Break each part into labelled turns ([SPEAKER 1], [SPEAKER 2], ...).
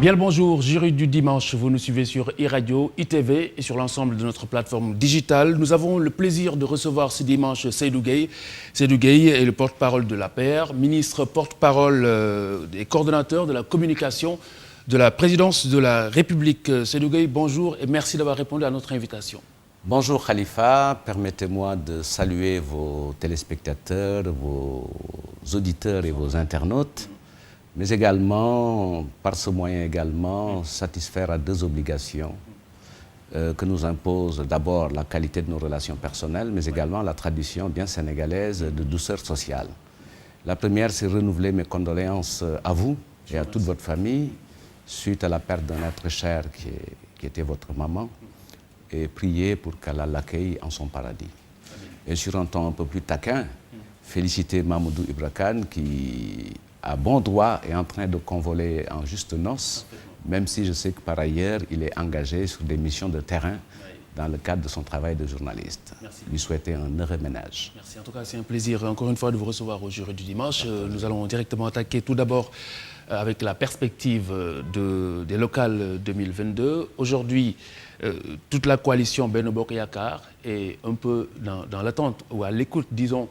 [SPEAKER 1] Bien le bonjour, jury du dimanche. Vous nous suivez sur iRadio, ITV et sur l'ensemble de notre plateforme digitale. Nous avons le plaisir de recevoir ce dimanche Seydou Gueye. Seydou Gueye est le porte-parole de l'APR, ministre porte-parole et coordonnateur de la communication de la présidence de la République. Seydou Gueye, bonjour et merci d'avoir répondu à notre invitation.
[SPEAKER 2] Bonjour Khalifa, permettez-moi de saluer vos téléspectateurs, vos auditeurs et vos internautes, mais également, par ce moyen également, satisfaire à deux obligations que nous impose d'abord la qualité de nos relations personnelles, mais également la tradition bien sénégalaise de douceur sociale. La première, c'est renouveler mes condoléances à vous et à toute votre famille suite à la perte d'un être cher qui était votre maman, et prier pour qu'Allah l'accueille en son paradis. Et sur un ton un peu plus taquin, féliciter Mamoudou Ibra Kane qui, à bon droit, est en train de convoler en juste noces, même si je sais que par ailleurs, il est engagé sur des missions de terrain dans le cadre de son travail de journaliste. Merci. Lui souhaiter un heureux ménage.
[SPEAKER 1] Merci. En tout cas, c'est un plaisir encore une fois de vous recevoir au jury du dimanche. Nous allons directement attaquer tout d'abord avec la perspective des locales 2022. Aujourd'hui, toute la coalition Benno Bokk Yakaar est un peu dans l'attente ou à l'écoute, disons,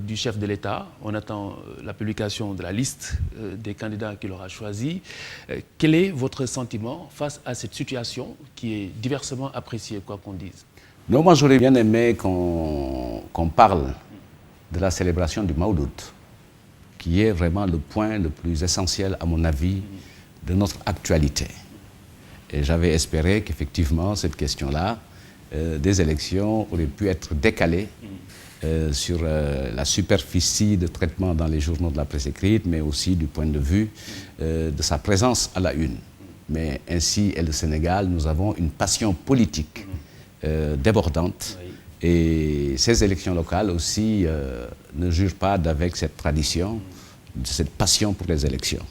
[SPEAKER 1] du chef de l'État. On attend la publication de la liste des candidats qu'il aura choisis. Quel est votre sentiment face à cette situation qui est diversement appréciée, quoi qu'on dise?
[SPEAKER 2] Non, moi j'aurais bien aimé qu'on parle de la célébration du Mawlud, qui est vraiment le point le plus essentiel, à mon avis, de notre actualité. Et j'avais espéré qu'effectivement, cette question-là, des élections auraient pu être décalées sur la superficie de traitement dans les journaux de la presse écrite, mais aussi du point de vue de sa présence à la une. Mais ainsi est le Sénégal, nous avons une passion politique débordante. Et ces élections locales aussi ne jurent pas d'avec cette tradition, cette passion pour les élections.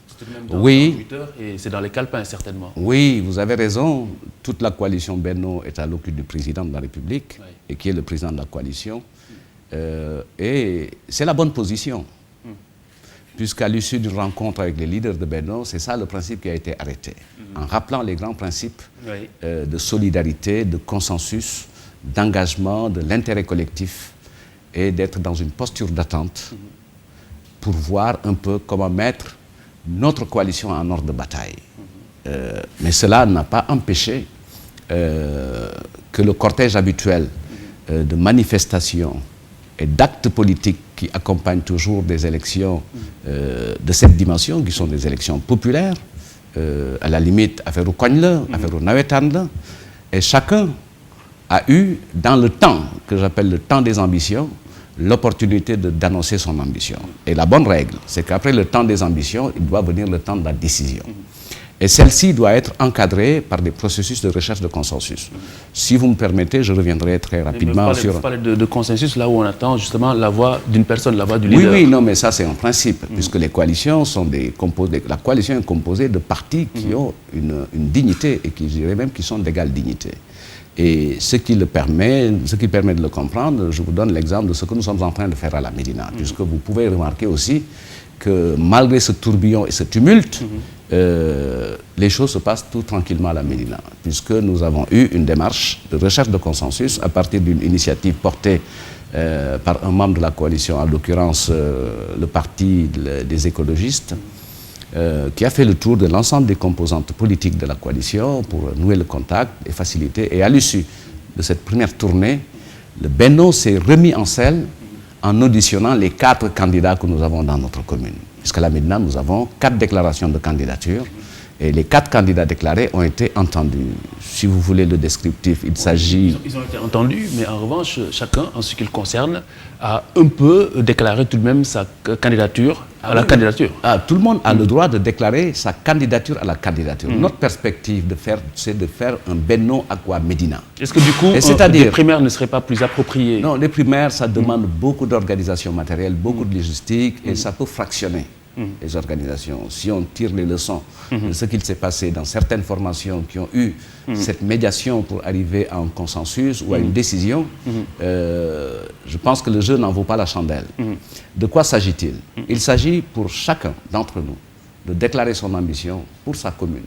[SPEAKER 1] Oui, et c'est dans les calepins certainement.
[SPEAKER 2] Oui, vous avez raison. Toute la coalition Benno est à l'écoute du président de la République, et qui est le président de la coalition. Et c'est la bonne position. Puisqu'à l'issue d'une rencontre avec les leaders de Benno, c'est ça le principe qui a été arrêté. En rappelant les grands principes de solidarité, de consensus, d'engagement, de l'intérêt collectif, et d'être dans une posture d'attente pour voir un peu comment mettre notre coalition en ordre de bataille. Mais cela n'a pas empêché que le cortège habituel de manifestations et d'actes politiques qui accompagnent toujours des élections de cette dimension, qui sont des élections populaires, à la limite, affaire au Kogne, affaire au Nawetan, et chacun a eu, dans le temps que j'appelle le temps des ambitions, l'opportunité d'annoncer son ambition. Et la bonne règle, c'est qu'après le temps des ambitions, il doit venir le temps de la décision. Et celle-ci doit être encadrée par des processus de recherche de consensus. Si vous me permettez, je reviendrai très rapidement sur...
[SPEAKER 1] Vous parlez de consensus là où on attend justement la voix d'une personne, la voix du leader.
[SPEAKER 2] Oui, non, mais ça c'est un principe, puisque les coalitions sont la coalition est composée de partis qui ont une dignité et qui, je dirais même, qui sont d'égale dignité. Et ce qui permet de le comprendre, je vous donne l'exemple de ce que nous sommes en train de faire à la Médina, puisque vous pouvez remarquer aussi que malgré ce tourbillon et ce tumulte, les choses se passent tout tranquillement à la Médina, puisque nous avons eu une démarche de recherche de consensus à partir d'une initiative portée par un membre de la coalition, en l'occurrence le parti des écologistes, qui a fait le tour de l'ensemble des composantes politiques de la coalition pour nouer le contact et faciliter. Et à l'issue de cette première tournée, le Benno s'est remis en selle en auditionnant les 4 candidats que nous avons dans notre commune. Puisqu'à la Médina, nous avons 4 déclarations de candidature et les 4 candidats déclarés ont été entendus. Si vous voulez le descriptif, il s'agit...
[SPEAKER 1] Ils ont été entendus, mais en revanche, chacun, en ce qui le concerne, a un peu déclaré tout de même sa candidature à la candidature.
[SPEAKER 2] Tout le monde a le droit de déclarer sa candidature à la candidature. Notre perspective, c'est de faire un Benno Aqua Médina.
[SPEAKER 1] Est-ce que du coup, les primaires ne seraient pas plus appropriées?
[SPEAKER 2] Non, les primaires, ça demande beaucoup d'organisation matérielle, beaucoup de logistique, et ça peut fractionner les organisations. Si on tire les leçons de ce qu'il s'est passé dans certaines formations qui ont eu cette médiation pour arriver à un consensus ou à une décision, je pense que le jeu n'en vaut pas la chandelle. De quoi s'agit-il? Il s'agit pour chacun d'entre nous de déclarer son ambition pour sa commune,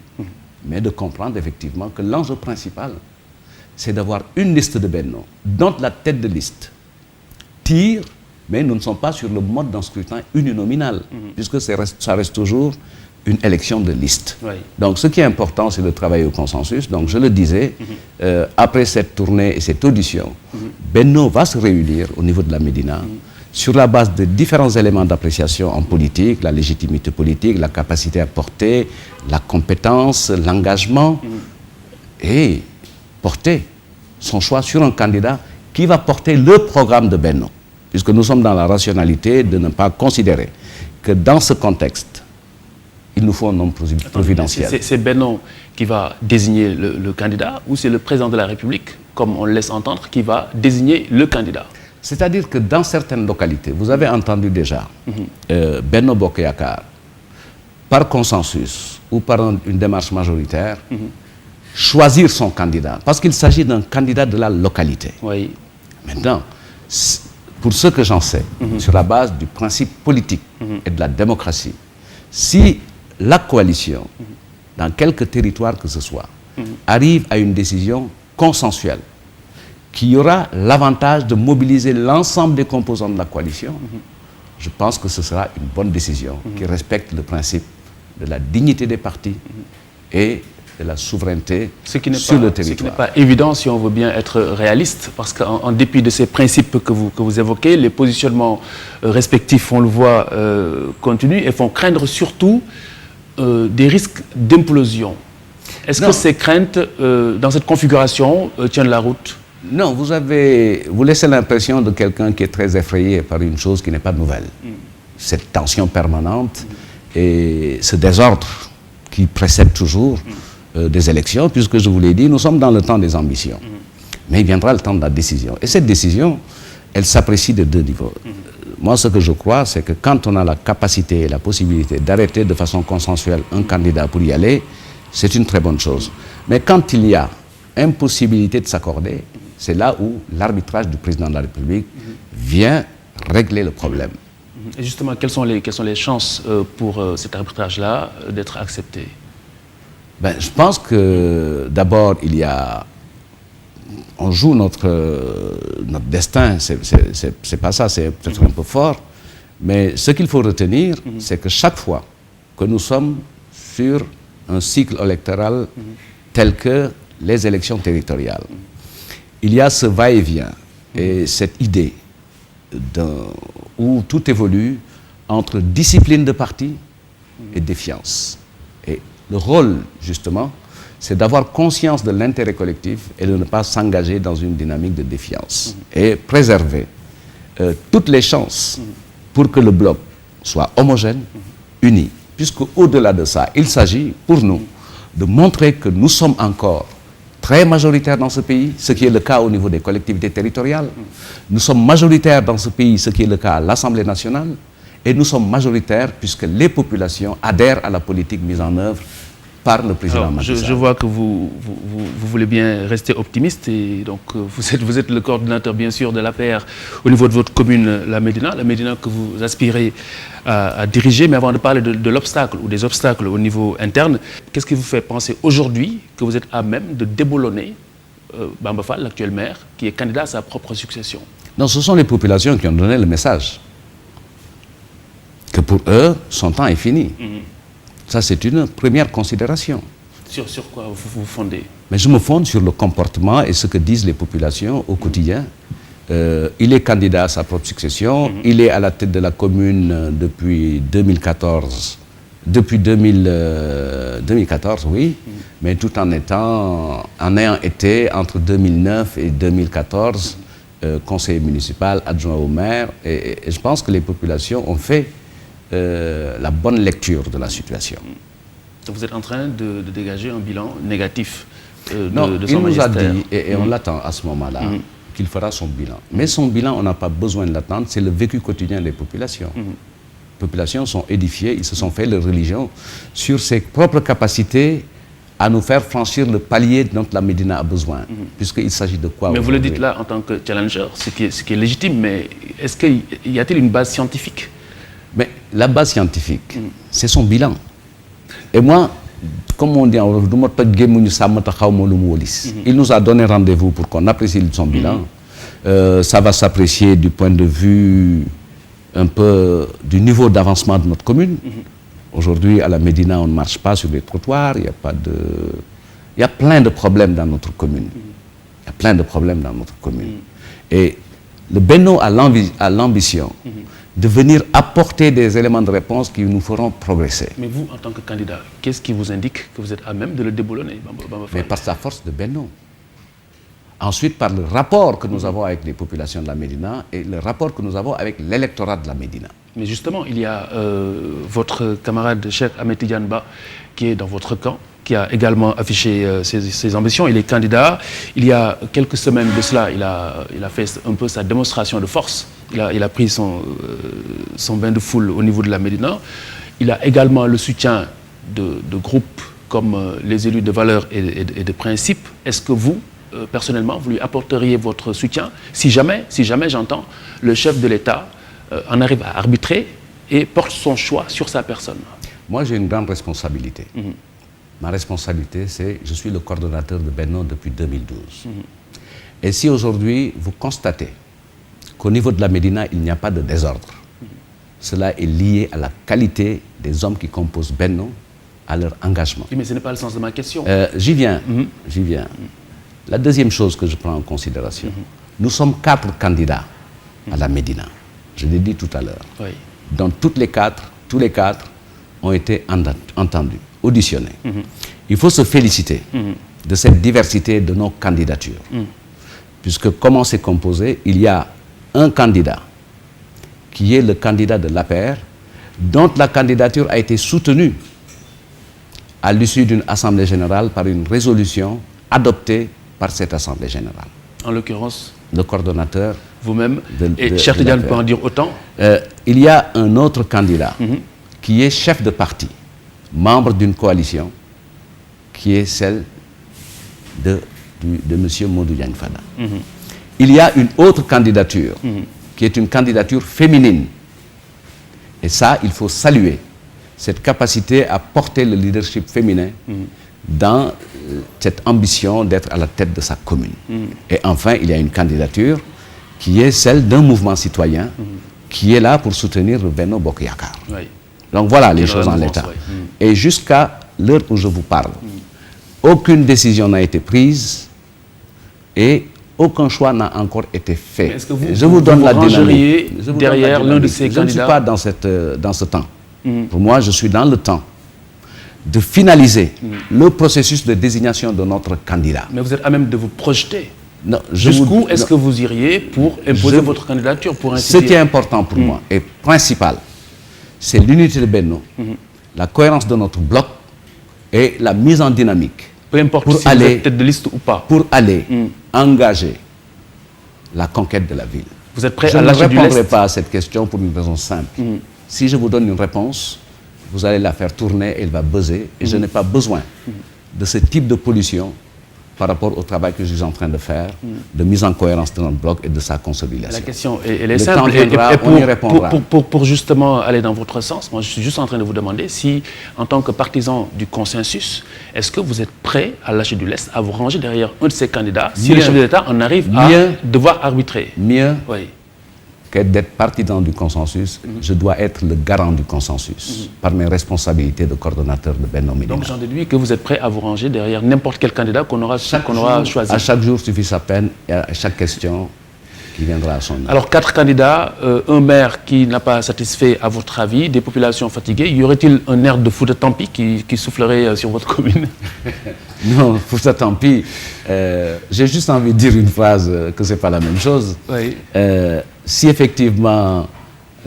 [SPEAKER 2] mais de comprendre effectivement que l'enjeu principal, c'est d'avoir une liste de Benno, dont la tête de liste tire, mais nous ne sommes pas sur le mode d'un scrutin uninominal, puisque ça reste toujours une élection de liste. Oui. Donc ce qui est important, c'est de travailler au consensus. Donc je le disais, après cette tournée et cette audition, Benno va se réunir au niveau de la Médina, sur la base de différents éléments d'appréciation en politique, la légitimité politique, la capacité à porter, la compétence, l'engagement, et porter son choix sur un candidat qui va porter le programme de Benno. Puisque nous sommes dans la rationalité de ne pas considérer que dans ce contexte, il nous faut un homme providentiel.
[SPEAKER 1] C'est Benno qui va désigner le candidat ou c'est le président de la République, comme on le laisse entendre, qui va désigner le candidat?
[SPEAKER 2] C'est-à-dire que dans certaines localités, vous avez entendu déjà Benno Bokk Yakaar, par consensus ou par une démarche majoritaire, choisir son candidat, parce qu'il s'agit d'un candidat de la localité. Oui. Maintenant, pour ce que j'en sais, sur la base du principe politique et de la démocratie, si la coalition, dans quelque territoire que ce soit, arrive à une décision consensuelle, qui aura l'avantage de mobiliser l'ensemble des composants de la coalition, je pense que ce sera une bonne décision qui respecte le principe de la dignité des partis et de la souveraineté sur le territoire. Ce qui n'est pas
[SPEAKER 1] évident si on veut bien être réaliste, parce qu'en dépit de ces principes que vous évoquez, les positionnements respectifs, on le voit, continuent et font craindre surtout des risques d'implosion. Est-ce que ces craintes, dans cette configuration, tiennent la route?
[SPEAKER 2] Non, vous laissez l'impression de quelqu'un qui est très effrayé par une chose qui n'est pas nouvelle. Cette tension permanente et ce désordre qui précède toujours des élections, puisque je vous l'ai dit, nous sommes dans le temps des ambitions. Mais il viendra le temps de la décision. Et cette décision, elle s'apprécie de deux niveaux. Moi, ce que je crois, c'est que quand on a la capacité et la possibilité d'arrêter de façon consensuelle un candidat pour y aller, c'est une très bonne chose. Mais quand il y a impossibilité de s'accorder, c'est là où l'arbitrage du président de la République vient régler le problème.
[SPEAKER 1] Et justement, quelles sont les chances pour cet arbitrage-là d'être accepté?
[SPEAKER 2] Je pense que d'abord, on joue notre destin, c'est pas ça, c'est peut-être un peu fort, mais ce qu'il faut retenir, c'est que chaque fois que nous sommes sur un cycle électoral tel que les élections territoriales, il y a ce va-et-vient et cette idée où tout évolue entre discipline de parti et défiance. Et le rôle, justement, c'est d'avoir conscience de l'intérêt collectif et de ne pas s'engager dans une dynamique de défiance. Et préserver toutes les chances pour que le bloc soit homogène, uni. Puisque au-delà de ça, il s'agit pour nous de montrer que nous sommes encore très majoritaires dans ce pays, ce qui est le cas au niveau des collectivités territoriales. Nous sommes majoritaires dans ce pays, ce qui est le cas à l'Assemblée nationale. Et nous sommes majoritaires puisque les populations adhèrent à la politique mise en œuvre par le président Macky Sall.
[SPEAKER 1] Je vois que vous voulez bien rester optimiste et donc vous êtes le coordinateur bien sûr de l'APR au niveau de votre commune, la Médina que vous aspirez à diriger. Mais avant de parler de l'obstacle ou des obstacles au niveau interne, qu'est-ce qui vous fait penser aujourd'hui que vous êtes à même de déboulonner Bamba Fall, l'actuel maire, qui est candidat à sa propre succession?
[SPEAKER 2] Non, ce sont les populations qui ont donné le message que pour eux, son temps est fini. Ça, c'est une première considération.
[SPEAKER 1] Sur quoi vous vous fondez?
[SPEAKER 2] Mais je me fonde sur le comportement et ce que disent les populations au quotidien. Il est candidat à sa propre succession. Il est à la tête de la commune depuis 2014. Depuis 2014, oui. Mais tout en ayant été entre 2009 et 2014 conseiller municipal, adjoint au maire. Et je pense que les populations ont fait la bonne lecture de la situation.
[SPEAKER 1] Vous êtes en train de dégager un bilan négatif de
[SPEAKER 2] il
[SPEAKER 1] son
[SPEAKER 2] nous a
[SPEAKER 1] magistère.
[SPEAKER 2] dit, et on l'attend à ce moment-là, qu'il fera son bilan. Mais son bilan, on n'a pas besoin de l'attendre, c'est le vécu quotidien des populations. Les populations sont édifiées, ils se sont fait leur religion sur ses propres capacités à nous faire franchir le palier dont la Médina a besoin, puisqu'il s'agit de quoi?
[SPEAKER 1] Mais vous le dites là en tant que challenger, ce qui est légitime, mais est-ce qu'il y a-t-il une base scientifique?
[SPEAKER 2] Mais la base scientifique, c'est son bilan. Et moi, comme on dit en Wolof, il nous a donné rendez-vous pour qu'on apprécie son bilan. Ça va s'apprécier du point de vue un peu du niveau d'avancement de notre commune. Aujourd'hui, à la Médina, on ne marche pas sur les trottoirs, il y a plein de problèmes dans notre commune. Il y a plein de problèmes dans notre commune. Et le Benno a l'ambition de venir apporter des éléments de réponse qui nous feront progresser.
[SPEAKER 1] Mais vous, en tant que candidat, qu'est-ce qui vous indique que vous êtes à même de le déboulonner?
[SPEAKER 2] Mais par sa force de Benno. Ensuite, par le rapport que nous avons avec les populations de la Médina et le rapport que nous avons avec l'électorat de la Médina.
[SPEAKER 1] Mais justement, il y a votre camarade Cheikh Ahmed Tidiane Ba qui est dans votre camp, qui a également affiché ses ambitions. Il est candidat. Il y a quelques semaines de cela, il a fait un peu sa démonstration de force. Il a pris son bain de foule au niveau de la Médina. Il a également le soutien de groupes comme les élus de valeurs et de principes. Est-ce que vous, personnellement, vous lui apporteriez votre soutien si jamais j'entends, le chef de l'État en arrive à arbitrer et porte son choix sur sa personne?
[SPEAKER 2] Moi, j'ai une grande responsabilité. Ma responsabilité, c'est je suis le coordonnateur de Benno depuis 2012. Et si aujourd'hui, vous constatez qu'au niveau de la Médina, il n'y a pas de désordre, cela est lié à la qualité des hommes qui composent Benno, à leur engagement.
[SPEAKER 1] Oui, mais ce n'est pas le sens de ma question.
[SPEAKER 2] J'y viens. La deuxième chose que je prends en considération, nous sommes 4 candidats à la Médina. Je l'ai dit tout à l'heure.
[SPEAKER 1] Oui.
[SPEAKER 2] Dans tous les 4 ont été entendus, auditionnés. Il faut se féliciter de cette diversité de nos candidatures. Puisque comment c'est composé, il y a un candidat qui est le candidat de l'APR, dont la candidature a été soutenue à l'issue d'une assemblée générale par une résolution adoptée par cette assemblée générale.
[SPEAKER 1] En l'occurrence,
[SPEAKER 2] le coordonnateur.
[SPEAKER 1] Vous-même. Et Cheikh Tidiane peut en dire autant.
[SPEAKER 2] Il y a un autre candidat qui est chef de parti, membre d'une coalition, qui est celle de M. Modou Diagne Fada. Il y a une autre candidature qui est une candidature féminine. Et ça, il faut saluer cette capacité à porter le leadership féminin dans cette ambition d'être à la tête de sa commune. Et enfin, il y a une candidature qui est celle d'un mouvement citoyen qui est là pour soutenir le Benno Bokk Yakaar.
[SPEAKER 1] Oui.
[SPEAKER 2] Donc voilà les choses en l'état. Et jusqu'à l'heure où je vous parle, aucune décision n'a été prise et aucun choix n'a encore été fait.
[SPEAKER 1] Est-ce que vous,
[SPEAKER 2] je vous donne la dynamique.
[SPEAKER 1] Derrière l'un de ces candidats?
[SPEAKER 2] Je ne suis pas dans ce temps. Pour moi, je suis dans le temps de finaliser le processus de désignation de notre candidat.
[SPEAKER 1] Mais vous êtes à même de vous projeter. Jusqu'où est-ce que vous iriez pour imposer votre candidature pour ainsi dire?
[SPEAKER 2] Ce qui est important pour moi et principal, c'est l'unité de Benno, la cohérence de notre bloc et la mise en dynamique.
[SPEAKER 1] Peu importe si vous êtes tête de liste ou pas.
[SPEAKER 2] Pour aller engager la conquête de la ville.
[SPEAKER 1] Vous êtes prêt à lâcher du lest?
[SPEAKER 2] Je ne répondrai pas à cette question pour une raison simple. Si je vous donne une réponse, vous allez la faire tourner, elle va buzzer. Et je n'ai pas besoin de ce type de pollution par rapport au travail que je suis en train de faire, de mise en cohérence de notre bloc et de sa consolidation.
[SPEAKER 1] La question, elle est simple. Et pour justement aller dans votre sens, moi je suis juste en train de vous demander si, en tant que partisan du consensus, est-ce que vous êtes prêt à lâcher du lest, à vous ranger derrière un de ces candidats, si le chef de l'État en arrive à devoir arbitrer?
[SPEAKER 2] Mieux que d'être partisan du consensus, je dois être le garant du consensus par mes responsabilités de coordonnateur de Benno Médina.
[SPEAKER 1] Donc j'en déduis que vous êtes prêt à vous ranger derrière n'importe quel candidat qu'on aura choisi.
[SPEAKER 2] À chaque jour suffit sa peine et à chaque question qui viendra à son âge.
[SPEAKER 1] Alors 4 candidats, un maire qui n'a pas satisfait à votre avis, des populations fatiguées, y aurait-il un air de Fouta Tampi qui soufflerait sur votre commune?
[SPEAKER 2] Non, Fouta Tampi, j'ai juste envie de dire une phrase que ce n'est pas la même chose.
[SPEAKER 1] Oui.
[SPEAKER 2] Si effectivement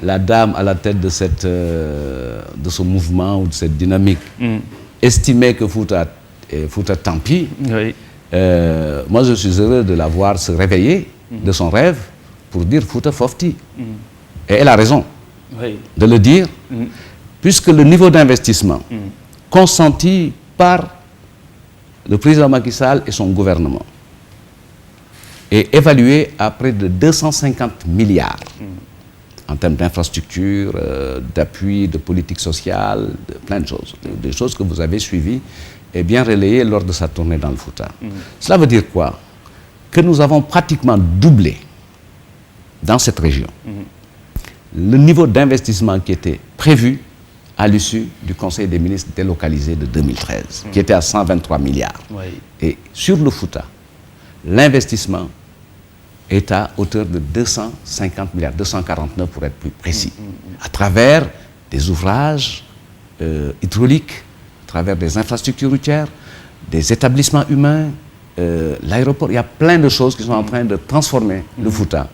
[SPEAKER 2] la dame à la tête de ce mouvement ou de cette dynamique estimait que Fouta Tampi, moi je suis heureux de la voir se réveiller de son rêve pour dire Fouta Fofti. Et elle a raison de le dire, puisque le niveau d'investissement consenti par le président Macky Sall et son gouvernement est évalué à près de 250 milliards. en termes d'infrastructure, d'appui, de politique sociale, de plein de choses. Des choses que vous avez suivies et bien relayées lors de sa tournée dans le Fouta. Cela veut dire quoi? Que nous avons pratiquement doublé dans cette région le niveau d'investissement qui était prévu à l'issue du Conseil des ministres délocalisé de 2013, qui était à 123 milliards.
[SPEAKER 1] Oui.
[SPEAKER 2] Et sur le Fouta, l'investissement est à hauteur de 250 milliards, 249 pour être plus précis, à travers des ouvrages hydrauliques, à travers des infrastructures routières, des établissements humains, l'aéroport. Il y a plein de choses qui sont en train de transformer le Fouta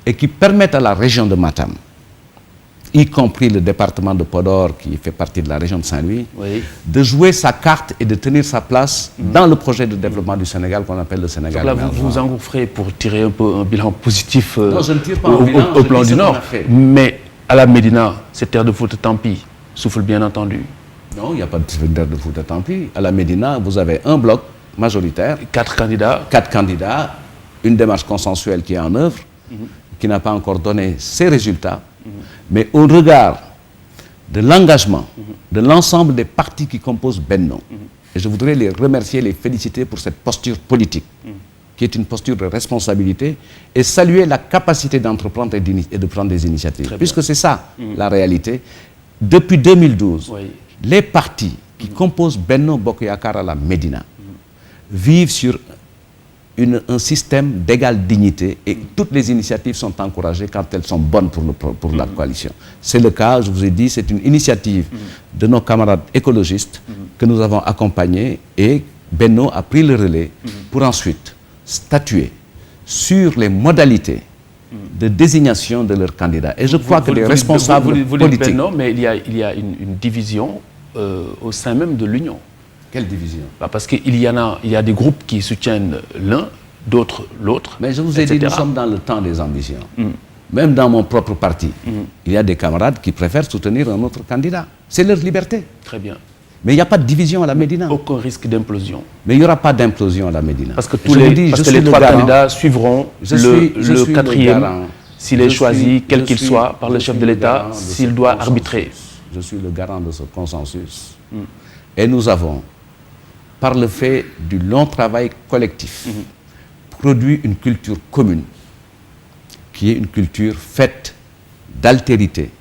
[SPEAKER 2] et qui permettent à la région de Matam, y compris le département de Podor qui fait partie de la région de Saint-Louis,
[SPEAKER 1] Oui.
[SPEAKER 2] de jouer sa carte et de tenir sa place dans le projet de développement du Sénégal qu'on appelle le Sénégal.
[SPEAKER 1] Donc là, vous vous engouffrez pour tirer un peu un bilan positif
[SPEAKER 2] Non, je ne tire pas un bilan,
[SPEAKER 1] au
[SPEAKER 2] je
[SPEAKER 1] plan
[SPEAKER 2] dis
[SPEAKER 1] du
[SPEAKER 2] ce qu'on
[SPEAKER 1] Nord.
[SPEAKER 2] a fait.
[SPEAKER 1] Mais à la Médina, cette terre de Fouta, tant pis, souffle bien entendu.
[SPEAKER 2] Non, il n'y a pas de secrétaire de Fouta, tant pis. À la Médina, vous avez un bloc majoritaire,
[SPEAKER 1] 4 candidats.
[SPEAKER 2] 4 candidats, une démarche consensuelle qui est en œuvre, qui n'a pas encore donné ses résultats, mais au regard de l'engagement de l'ensemble des partis qui composent Benno, et je voudrais les remercier, les féliciter pour cette posture politique, qui est une posture de responsabilité, et saluer la capacité d'entreprendre et de prendre des initiatives. Puisque c'est ça, la réalité. Depuis 2012,
[SPEAKER 1] Oui.
[SPEAKER 2] les partis qui composent Benno Bokk Yakaar à la Médina vivent sur un système d'égale dignité et toutes les initiatives sont encouragées quand elles sont bonnes pour la coalition. C'est le cas, je vous ai dit, c'est une initiative de nos camarades écologistes que nous avons accompagnés et Benno a pris le relais pour ensuite statuer sur les modalités de désignation de leurs candidats. Et je crois que les responsables politiques...
[SPEAKER 1] Non, mais il y a une division au sein même de l'Union.
[SPEAKER 2] Quelle division?
[SPEAKER 1] Parce qu'il y a des groupes qui soutiennent l'un, d'autres l'autre.
[SPEAKER 2] Mais je vous ai dit, nous sommes dans le temps des ambitions. Même dans mon propre parti, il y a des camarades qui préfèrent soutenir un autre candidat. C'est leur liberté.
[SPEAKER 1] Très bien.
[SPEAKER 2] Mais il n'y a pas de division à la Médina.
[SPEAKER 1] Aucun risque d'implosion.
[SPEAKER 2] Mais il n'y aura pas d'implosion à la Médina.
[SPEAKER 1] Parce que les trois candidats suivront le quatrième, s'il est choisi, quel qu'il soit, par le chef de l'État, s'il doit arbitrer.
[SPEAKER 2] Je suis le garant de ce consensus. Et nous avons, par le fait du long travail collectif, produit une culture commune, qui est une culture faite d'altérité,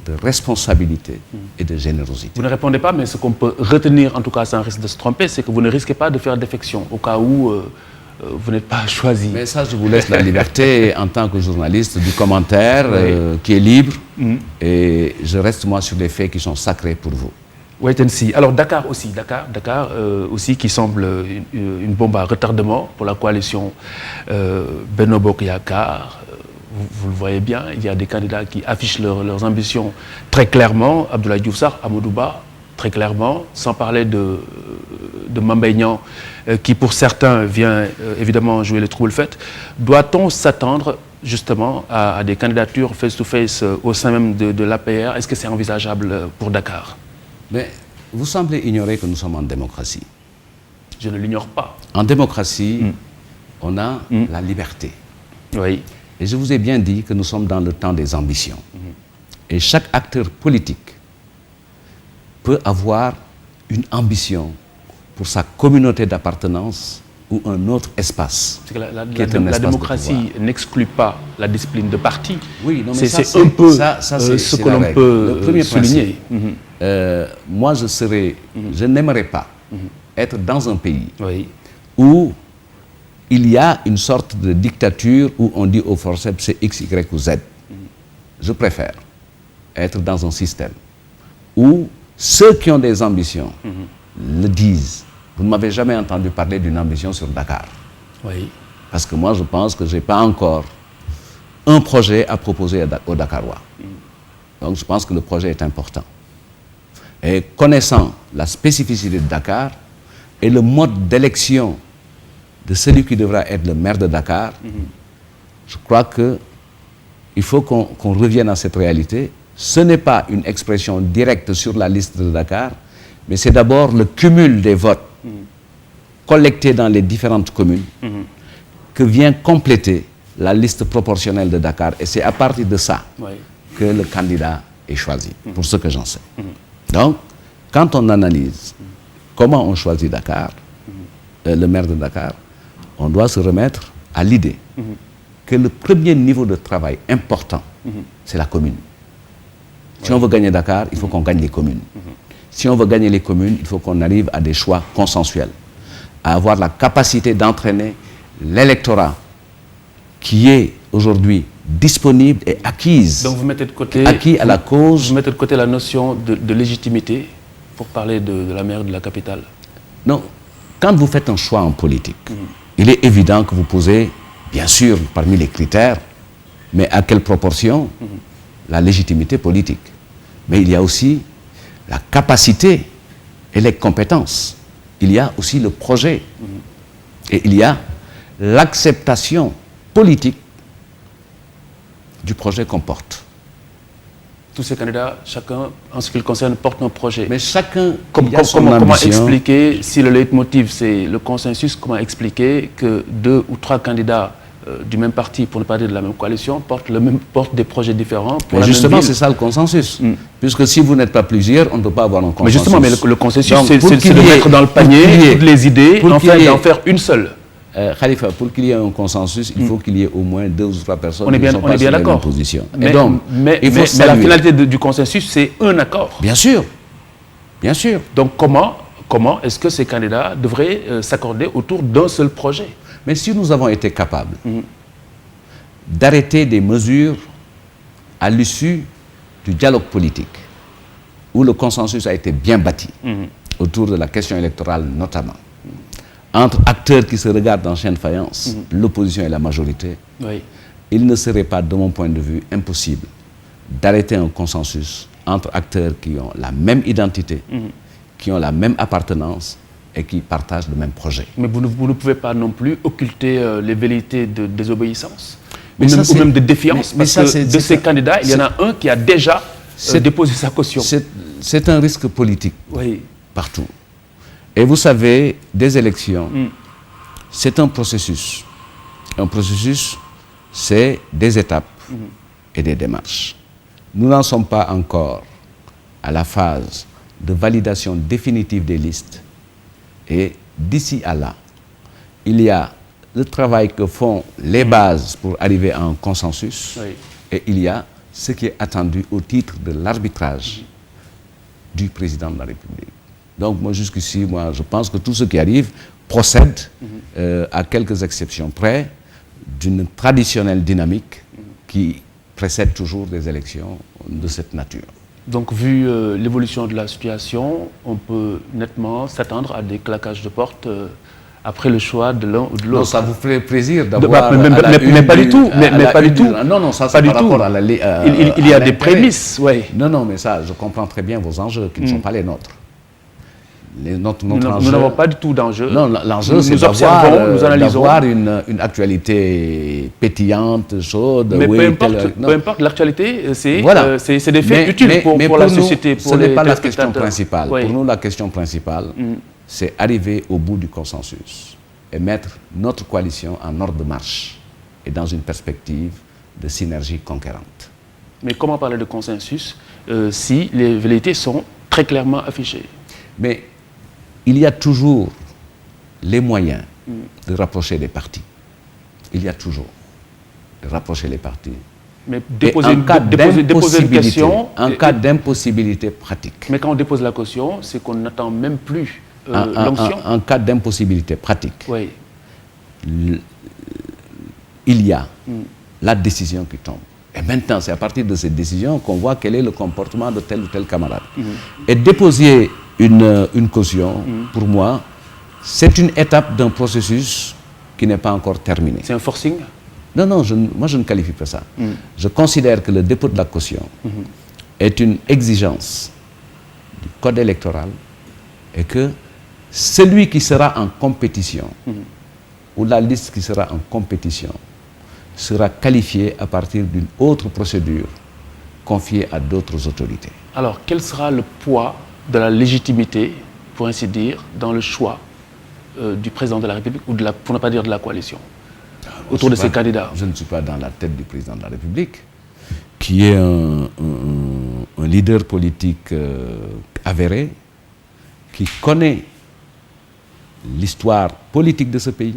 [SPEAKER 2] de responsabilité et de générosité.
[SPEAKER 1] Vous ne répondez pas, mais ce qu'on peut retenir, en tout cas sans risque de se tromper, c'est que vous ne risquez pas de faire défection, au cas où vous n'êtes pas choisi.
[SPEAKER 2] Mais ça, je vous laisse la liberté en tant que journaliste du commentaire qui est libre, et je reste moi sur les faits qui sont sacrés pour vous.
[SPEAKER 1] Wait-and-see. Alors Dakar aussi, Dakar aussi qui semble une bombe à retardement pour la coalition Benno Bokk Yakaar. Vous le voyez bien, il y a des candidats qui affichent leurs ambitions très clairement. Abdoulaye Diouf Sarr, Amadou Ba, très clairement, sans parler de Mame Mbaye Niang, qui pour certains vient évidemment jouer les troubles-fêtes. Doit-on s'attendre justement à des candidatures face-to-face au sein même de l'APR? Est-ce que c'est envisageable pour Dakar?
[SPEAKER 2] Mais vous semblez ignorer que nous sommes en démocratie.
[SPEAKER 1] Je ne l'ignore pas.
[SPEAKER 2] En démocratie, on a la liberté.
[SPEAKER 1] Oui.
[SPEAKER 2] Et je vous ai bien dit que nous sommes dans le temps des ambitions. Et chaque acteur politique peut avoir une ambition pour sa communauté d'appartenance ou un autre espace.
[SPEAKER 1] La démocratie n'exclut pas la discipline de parti.
[SPEAKER 2] Oui, non, mais
[SPEAKER 1] c'est un peu ce que l'on peut souligner.
[SPEAKER 2] Moi, je n'aimerais pas être dans un pays où il y a une sorte de dictature où on dit au forceps c'est X, Y ou Z. Je préfère être dans un système où ceux qui ont des ambitions le disent. Vous ne m'avez jamais entendu parler d'une ambition sur Dakar.
[SPEAKER 1] Oui.
[SPEAKER 2] Parce que moi, je pense que je n'ai pas encore un projet à proposer aux Dakarois. Donc, je pense que le projet est important. Et connaissant la spécificité de Dakar et le mode d'élection de celui qui devra être le maire de Dakar, je crois qu'il faut qu'on revienne à cette réalité. Ce n'est pas une expression directe sur la liste de Dakar, mais c'est d'abord le cumul des votes collectés dans les différentes communes que vient compléter la liste proportionnelle de Dakar. Et c'est à partir de ça que le candidat est choisi, pour ce que j'en sais. Donc, quand on analyse comment on choisit Dakar, le maire de Dakar, on doit se remettre à l'idée que le premier niveau de travail important, c'est la commune. Si on veut gagner Dakar, il faut qu'on gagne les communes. Si on veut gagner les communes, il faut qu'on arrive à des choix consensuels, à avoir la capacité d'entraîner l'électorat qui est aujourd'hui disponible et acquise.
[SPEAKER 1] Donc vous mettez de côté,
[SPEAKER 2] acquis à la cause.
[SPEAKER 1] Vous mettez de côté la notion de légitimité pour parler de la maire de la capitale.
[SPEAKER 2] Non, quand vous faites un choix en politique, il est évident que vous posez, bien sûr, parmi les critères, mais à quelle proportion la légitimité politique. Mais il y a aussi la capacité et les compétences. Il y a aussi le projet. Et il y a l'acceptation politique du projet qu'on porte.
[SPEAKER 1] Tous ces candidats, chacun, en ce qui le concerne, porte un projet.
[SPEAKER 2] Mais chacun,
[SPEAKER 1] comment expliquer, si le leitmotiv c'est le consensus, comment expliquer que 2 ou 3 candidats du même parti, pour ne pas dire de la même coalition, portent des projets différents pour la
[SPEAKER 2] justement,
[SPEAKER 1] même ville.
[SPEAKER 2] c'est ça le consensus. Puisque si vous n'êtes pas plusieurs, on ne peut pas avoir un consensus.
[SPEAKER 1] Mais justement, le consensus, c'est de mettre dans le panier toutes les idées, d'en faire une seule.
[SPEAKER 2] Khalifa, pour qu'il y ait un consensus, il faut qu'il y ait au moins 2 ou 3 personnes
[SPEAKER 1] qui ne sont pas sur la même
[SPEAKER 2] position.
[SPEAKER 1] Mais la finalité du consensus, c'est un accord.
[SPEAKER 2] Bien sûr. Bien sûr.
[SPEAKER 1] Donc comment est-ce que ces candidats devraient s'accorder autour d'un seul projet?
[SPEAKER 2] Mais si nous avons été capables d'arrêter des mesures à l'issue du dialogue politique, où le consensus a été bien bâti, autour de la question électorale notamment, entre acteurs qui se regardent en chaîne de faïence, l'opposition et la majorité, il ne serait pas, de mon point de vue, impossible d'arrêter un consensus entre acteurs qui ont la même identité, qui ont la même appartenance et qui partagent le même projet.
[SPEAKER 1] Mais vous ne pouvez pas non plus occulter les velléités de désobéissance ou même de défiance, parce que de ces candidats, il y en a un qui a déjà déposé sa caution.
[SPEAKER 2] C'est un risque politique partout. Et vous savez, des élections, c'est un processus. Un processus, c'est des étapes et des démarches. Nous n'en sommes pas encore à la phase de validation définitive des listes. Et d'ici à là, il y a le travail que font les bases pour arriver à un consensus. Et il y a ce qui est attendu au titre de l'arbitrage du président de la République. Donc moi, jusqu'ici, je pense que tout ce qui arrive procède, à quelques exceptions près, d'une traditionnelle dynamique qui précède toujours des élections de cette nature.
[SPEAKER 1] Donc, vu l'évolution de la situation, on peut nettement s'attendre à des claquages de porte après le choix de l'un ou de l'autre.
[SPEAKER 2] Non, ça vous ferait plaisir d'avoir...
[SPEAKER 1] Mais pas du tout. Mais pas du tout.
[SPEAKER 2] Non, ça c'est par rapport à la...
[SPEAKER 1] Il y a des prémices, oui.
[SPEAKER 2] Non, mais ça, je comprends très bien vos enjeux qui ne sont pas les nôtres.
[SPEAKER 1] Nous n'avons pas du tout d'enjeu.
[SPEAKER 2] Non, l'enjeu, c'est d'avoir une actualité pétillante, chaude.
[SPEAKER 1] Mais peu importe, l'actualité, c'est des faits utiles pour la société.
[SPEAKER 2] Ce n'est pas la question principale. Pour nous, la question principale, c'est arriver au bout du consensus et mettre notre coalition en ordre de marche et dans une perspective de synergie conquérante.
[SPEAKER 1] Mais comment parler de consensus si les velléités sont très clairement affichées?
[SPEAKER 2] Mais il y a toujours les moyens de rapprocher les partis. Il y a toujours de rapprocher les partis.
[SPEAKER 1] Mais déposer une question...
[SPEAKER 2] En cas d'impossibilité pratique.
[SPEAKER 1] Mais quand on dépose la caution, c'est qu'on n'attend même plus l'onction.
[SPEAKER 2] En cas d'impossibilité pratique,
[SPEAKER 1] oui.
[SPEAKER 2] Il y a la décision qui tombe. Et maintenant, c'est à partir de cette décision qu'on voit quel est le comportement de tel ou tel camarade. Et déposer une caution, pour moi, c'est une étape d'un processus qui n'est pas encore terminé.
[SPEAKER 1] C'est un forcing?
[SPEAKER 2] Non, moi je ne qualifie pas ça. Je considère que le dépôt de la caution est une exigence du code électoral et que celui qui sera en compétition, ou la liste qui sera en compétition, sera qualifié à partir d'une autre procédure confiée à d'autres autorités. Alors,
[SPEAKER 1] quel sera le poids de la légitimité, pour ainsi dire, dans le choix du président de la République, ou pour ne pas dire de la coalition, autour de ces candidats?
[SPEAKER 2] Je ne suis pas dans la tête du président de la République, qui est un leader politique avéré, qui connaît l'histoire politique de ce pays,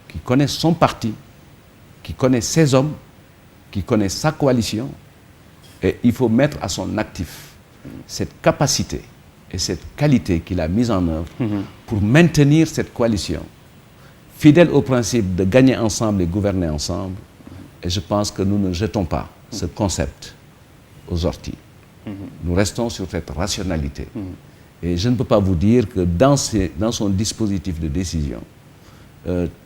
[SPEAKER 2] qui connaît son parti, qui connaît ses hommes, qui connaît sa coalition, et il faut mettre à son actif cette capacité et cette qualité qu'il a mise en œuvre pour maintenir cette coalition, fidèle au principe de gagner ensemble et gouverner ensemble. Et je pense que nous ne jetons pas ce concept aux orties. Nous restons sur cette rationalité. Et je ne peux pas vous dire que dans son dispositif de décision,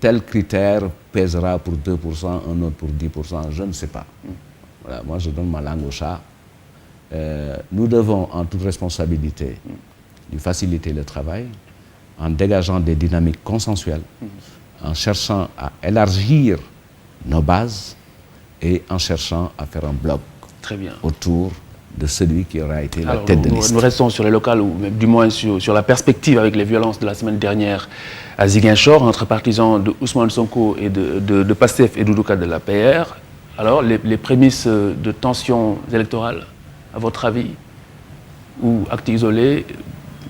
[SPEAKER 2] tel critère pèsera pour 2%, un autre pour 10%, je ne sais pas. Voilà, moi, je donne ma langue au chat. Nous devons, en toute responsabilité, lui faciliter le travail en dégageant des dynamiques consensuelles, en cherchant à élargir nos bases et en cherchant à faire un bloc autour de celui qui aura été la tête de liste.
[SPEAKER 1] Nous restons sur les locales, ou même du moins sur la perspective avec les violences de la semaine dernière à Ziguinchor, entre partisans de Ousmane Sonko et de Pastef et Doudouka de l'APR. Alors, les prémices de tensions électorales, à votre avis, ou actes isolés?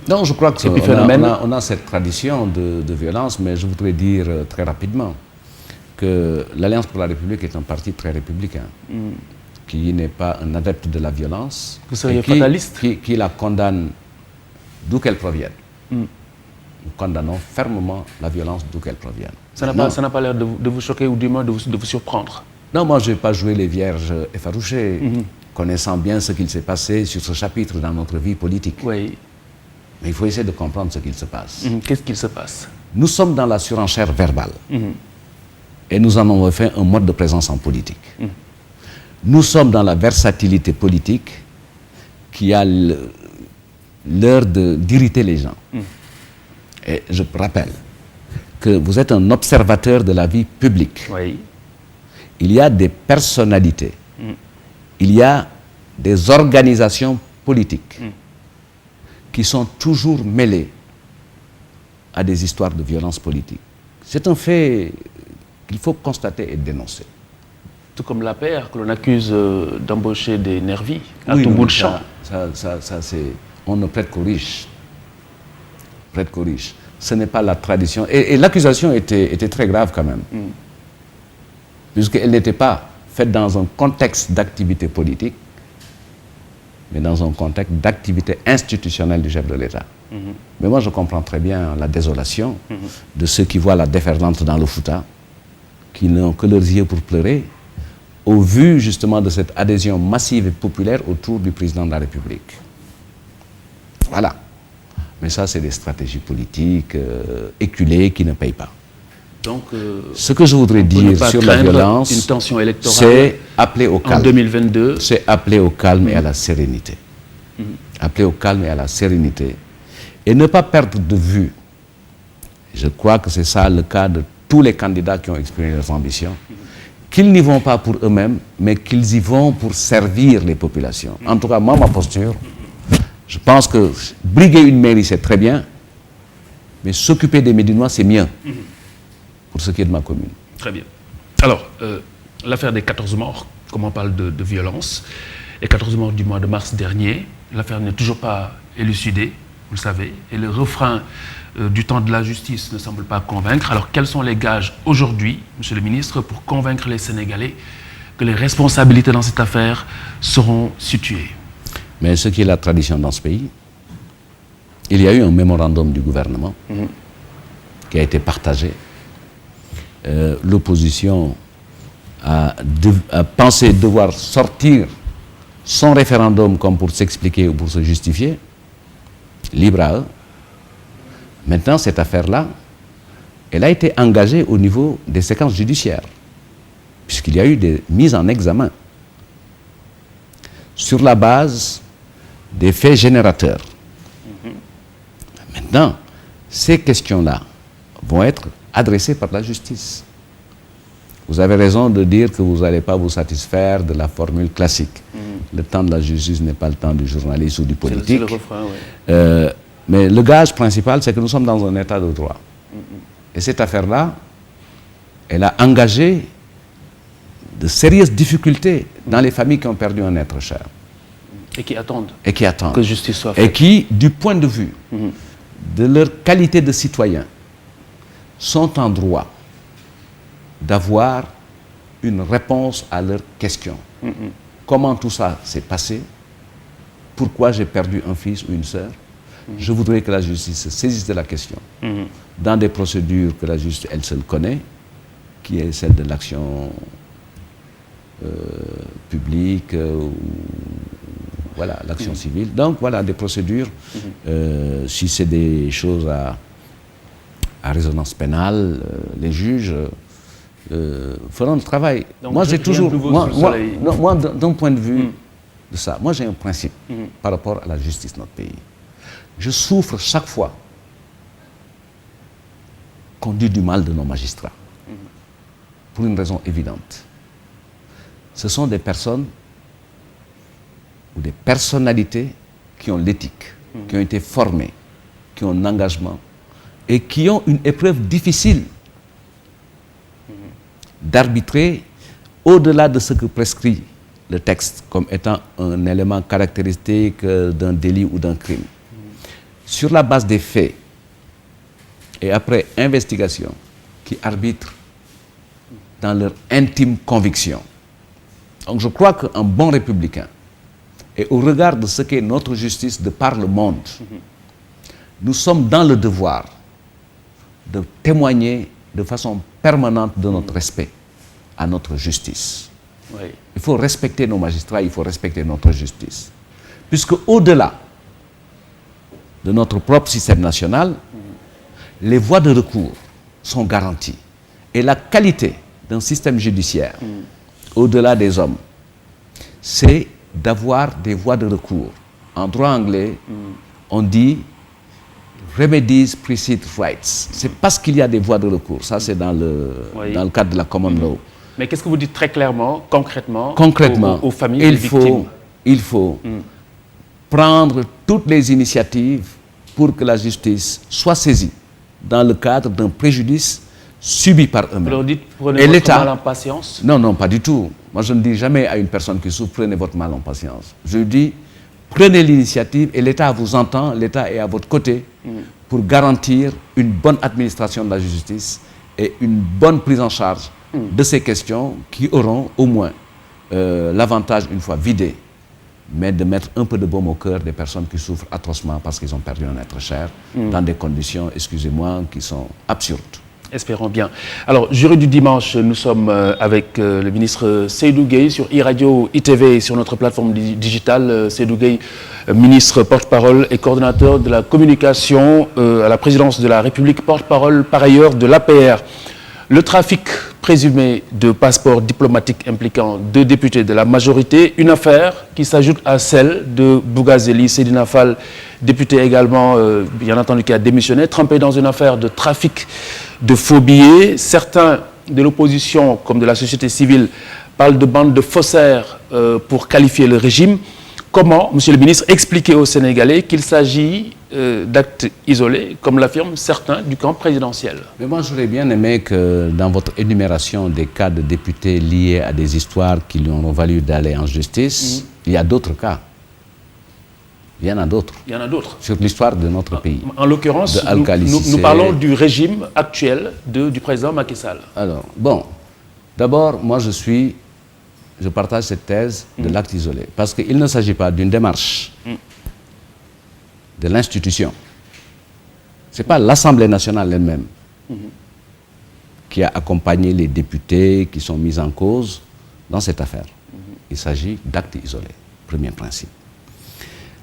[SPEAKER 2] Non, je crois qu'on a cette tradition de violence, mais je voudrais dire très rapidement que l'Alliance pour la République est un parti très républicain, qui n'est pas un adepte de la violence.
[SPEAKER 1] Vous seriez fataliste?
[SPEAKER 2] Qui la condamne d'où qu'elle provienne. Nous condamnons fermement la violence d'où qu'elle provienne.
[SPEAKER 1] Ça n'a pas l'air de vous choquer ou du moins de vous surprendre?
[SPEAKER 2] Non, moi je ne vais pas jouer les vierges effarouchées, connaissant bien ce qu'il s'est passé sur ce chapitre dans notre vie politique.
[SPEAKER 1] Oui.
[SPEAKER 2] Mais il faut essayer de comprendre ce qu'il se passe.
[SPEAKER 1] Qu'est-ce qu'il se passe?
[SPEAKER 2] Nous sommes dans la surenchère verbale. Et nous en avons fait un mode de présence en politique. Nous sommes dans la versatilité politique qui a l'heure d'irriter les gens. Et je rappelle que vous êtes un observateur de la vie publique.
[SPEAKER 1] Oui.
[SPEAKER 2] Il y a des personnalités, il y a des organisations politiques qui sont toujours mêlées à des histoires de violence politique. C'est un fait qu'il faut constater et dénoncer.
[SPEAKER 1] Tout comme l'APR, que l'on accuse d'embaucher des nervis à tout bout de champ.
[SPEAKER 2] On ne prête qu'aux riches. Prête qu'aux riches. Ce n'est pas la tradition. Et l'accusation était très grave quand même. Puisqu'elle n'était pas faite dans un contexte d'activité politique, mais dans un contexte d'activité institutionnelle du chef de l'État. Mais moi, je comprends très bien la désolation de ceux qui voient la déferlante dans le Fouta, qui n'ont que leurs yeux pour pleurer, au vu justement de cette adhésion massive et populaire autour du président de la République. Voilà. Mais ça, c'est des stratégies politiques éculées qui ne payent pas.
[SPEAKER 1] Donc,
[SPEAKER 2] ce que je voudrais dire sur la violence,
[SPEAKER 1] une tension électorale,
[SPEAKER 2] c'est appeler au calme.
[SPEAKER 1] En 2022.
[SPEAKER 2] C'est appeler au calme et à la sérénité. Appeler au calme et à la sérénité. Et ne pas perdre de vue. Je crois que c'est ça le cas de tous les candidats qui ont exprimé leurs ambitions. Qu'ils n'y vont pas pour eux-mêmes, mais qu'ils y vont pour servir les populations. En tout cas, moi, ma posture, je pense que briguer une mairie, c'est très bien, mais s'occuper des Médinois, c'est mieux. Pour ce qui est de ma commune.
[SPEAKER 1] Très bien. Alors, l'affaire des 14 morts, comme on parle de violence, les 14 morts du mois de mars dernier, l'affaire n'est toujours pas élucidée, vous le savez, et le refrain du temps de la justice ne semble pas convaincre. Alors, quels sont les gages aujourd'hui, Monsieur le Ministre, pour convaincre les Sénégalais que les responsabilités dans cette affaire seront situées?
[SPEAKER 2] Mais ce qui est la tradition dans ce pays, il y a eu un mémorandum du gouvernement qui a été partagé. L'opposition a pensé devoir sortir son référendum comme pour s'expliquer ou pour se justifier, libre à eux. Maintenant, cette affaire-là, elle a été engagée au niveau des séquences judiciaires, puisqu'il y a eu des mises en examen sur la base des faits générateurs. Maintenant, ces questions-là vont être adressées par la justice. Vous avez raison de dire que vous n'allez pas vous satisfaire de la formule classique. Le temps de la justice n'est pas le temps du journaliste ou du politique.
[SPEAKER 1] C'est le refrain, oui.
[SPEAKER 2] Mais le gage principal, c'est que nous sommes dans un état de droit. Et cette affaire-là, elle a engagé de sérieuses difficultés dans les familles qui ont perdu un être cher.
[SPEAKER 1] Et qui attendent.
[SPEAKER 2] Et qui attendent.
[SPEAKER 1] Que justice soit faite.
[SPEAKER 2] Et qui, du point de vue de leur qualité de citoyens, sont en droit d'avoir une réponse à leurs questions. Comment tout ça s'est passé? Pourquoi j'ai perdu un fils ou une sœur? Je voudrais que la justice se saisisse de la question dans des procédures que la justice, elle seule connaît, qui est celle de l'action publique, voilà, l'action civile. Donc voilà, des procédures, si c'est des choses à résonance pénale, les juges feront le travail.
[SPEAKER 1] Donc,
[SPEAKER 2] moi j'ai toujours, moi d'un point de vue de ça, moi j'ai un principe par rapport à la justice de notre pays. Je souffre chaque fois qu'on dit du mal de nos magistrats, pour une raison évidente. Ce sont des personnes ou des personnalités qui ont l'éthique, qui ont été formées, qui ont un engagement et qui ont une épreuve difficile d'arbitrer au-delà de ce que prescrit le texte comme étant un élément caractéristique d'un délit ou d'un crime. Sur la base des faits et après investigation, qui arbitrent dans leur intime conviction. Donc je crois qu'un bon républicain, et au regard de ce qu'est notre justice de par le monde, nous sommes dans le devoir de témoigner de façon permanente de notre respect à notre justice.
[SPEAKER 1] Oui.
[SPEAKER 2] Il faut respecter nos magistrats, il faut respecter notre justice. Puisque au-delà de notre propre système national, les voies de recours sont garanties. Et la qualité d'un système judiciaire, au-delà des hommes, c'est d'avoir des voies de recours. En droit anglais, on dit remedies precede rights. C'est parce qu'il y a des voies de recours. Ça, c'est dans le cadre de la common law.
[SPEAKER 1] Mais qu'est-ce que vous dites très clairement, concrètement, aux familles des
[SPEAKER 2] victimes? Il faut prendre toutes les initiatives pour que la justice soit saisie dans le cadre d'un préjudice subi par eux-mêmes.
[SPEAKER 1] Vous leur dites, prenez votre mal en patience?
[SPEAKER 2] Non, non, pas du tout. Moi, je ne dis jamais à une personne qui souffre, prenez votre mal en patience. Je dis, prenez l'initiative et l'État vous entend, l'État est à votre côté pour garantir une bonne administration de la justice et une bonne prise en charge de ces questions qui auront au moins l'avantage, une fois vidées, mais de mettre un peu de baume au cœur des personnes qui souffrent atrocement parce qu'ils ont perdu un être cher dans des conditions, excusez-moi, qui sont absurdes.
[SPEAKER 1] Espérons bien. Alors, jury du dimanche, nous sommes avec le ministre Seydou Gueye sur e-radio, ITV et sur notre plateforme digitale. Seydou Gueye, ministre porte-parole et coordonnateur de la communication à la présidence de la République, porte-parole par ailleurs de l'APR. Le trafic présumé de passeports diplomatiques impliquant 2 députés de la majorité, une affaire qui s'ajoute à celle de Bougazeli Seydina Fall, député également, bien entendu, qui a démissionné, trempé dans une affaire de trafic de faux billets. Certains de l'opposition, comme de la société civile, parlent de bande de faussaires pour qualifier le régime. Comment, Monsieur le ministre, expliquer aux Sénégalais qu'il s'agit d'actes isolés, comme l'affirment certains du camp présidentiel?
[SPEAKER 2] Mais moi, j'aurais bien aimé que dans votre énumération des cas de députés liés à des histoires qui lui ont valu d'aller en justice, il y a d'autres cas. Il y en a d'autres.
[SPEAKER 1] Il y en a d'autres.
[SPEAKER 2] Sur l'histoire de notre pays.
[SPEAKER 1] En l'occurrence, nous parlons du régime actuel du président Macky Sall.
[SPEAKER 2] Alors, bon, d'abord, moi je partage cette thèse de l'acte isolé. Parce qu'il ne s'agit pas d'une démarche de l'institution. Ce n'est pas l'Assemblée nationale elle-même qui a accompagné les députés qui sont mis en cause dans cette affaire. Il s'agit d'actes isolés, premier principe.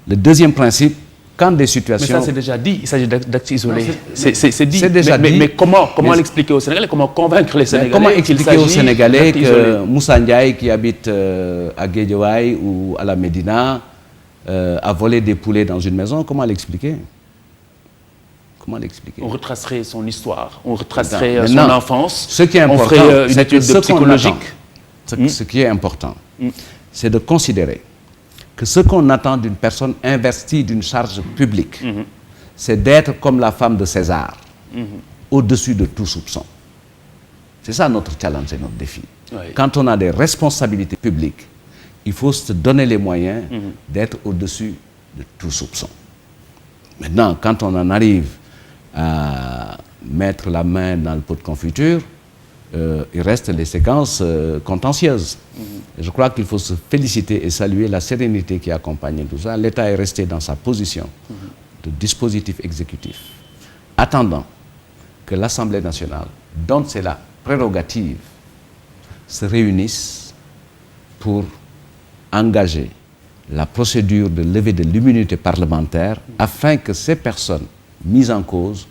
[SPEAKER 2] Le deuxième principe, quand des situations...
[SPEAKER 1] Mais ça, c'est déjà dit, il s'agit d'actes isolés. C'est dit.
[SPEAKER 2] C'est déjà dit.
[SPEAKER 1] Mais comment l'expliquer aux Sénégalais? Comment convaincre les Sénégalais?
[SPEAKER 2] Comment expliquer aux Sénégalais que Moussa Ndiaye, qui habite à Guédiawaye ou à la Médina, a volé des poulets dans une maison? Comment l'expliquer? Comment l'expliquer?
[SPEAKER 1] On retracerait son histoire, on retracerait son enfance.
[SPEAKER 2] Ce qui est important,
[SPEAKER 1] on ferait une étude psychologique.
[SPEAKER 2] Ce qui est important, c'est de considérer que ce qu'on attend d'une personne investie d'une charge publique, c'est d'être comme la femme de César, au-dessus de tout soupçon. C'est ça notre challenge et notre défi.
[SPEAKER 1] Oui.
[SPEAKER 2] Quand on a des responsabilités publiques, il faut se donner les moyens d'être au-dessus de tout soupçon. Maintenant, quand on en arrive à mettre la main dans le pot de confiture, il reste les séquences contentieuses. Je crois qu'il faut se féliciter et saluer la sérénité qui accompagne tout ça. L'État est resté dans sa position de dispositif exécutif, attendant que l'Assemblée nationale, dont c'est la prérogative, se réunisse pour engager la procédure de levée de l'immunité parlementaire afin que ces personnes mises en cause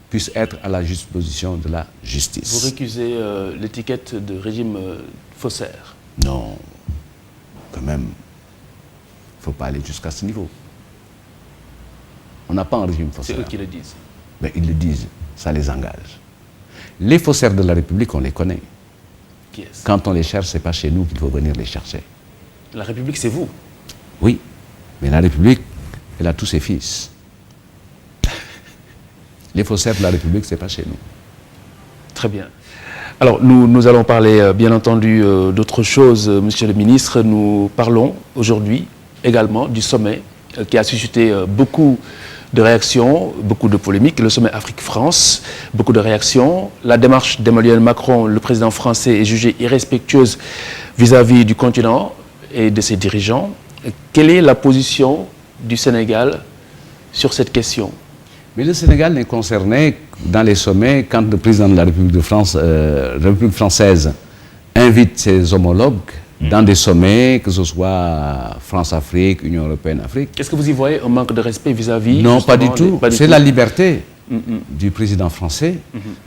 [SPEAKER 2] puissent être à la disposition de la justice.
[SPEAKER 1] Vous récusez l'étiquette de régime faussaire?
[SPEAKER 2] Non, quand même, il ne faut pas aller jusqu'à ce niveau. On n'a pas un régime faussaire.
[SPEAKER 1] C'est eux qui le disent.
[SPEAKER 2] Mais ils le disent, ça les engage. Les faussaires de la République, on les connaît.
[SPEAKER 1] Qui est-ce?
[SPEAKER 2] Quand on les cherche, ce n'est pas chez nous qu'il faut venir les chercher.
[SPEAKER 1] La République, c'est vous.
[SPEAKER 2] Oui, mais la République, elle a tous ses fils. Les faussaires de la République, ce n'est pas chez nous.
[SPEAKER 1] Très bien. Alors, nous allons parler, bien entendu, d'autre chose, Monsieur le Ministre. Nous parlons aujourd'hui également du sommet qui a suscité beaucoup de réactions, beaucoup de polémiques. Le sommet Afrique-France, beaucoup de réactions. La démarche d'Emmanuel Macron, le président français, est jugée irrespectueuse vis-à-vis du continent et de ses dirigeants. Quelle est la position du Sénégal sur cette question?
[SPEAKER 2] Mais le Sénégal n'est concerné dans les sommets quand le président de la République de France, République française invite ses homologues dans des sommets, que ce soit France-Afrique, Union européenne-Afrique.
[SPEAKER 1] Est-ce que vous y voyez un manque de respect vis-à-vis?
[SPEAKER 2] Non, pas du tout. C'est la liberté du président français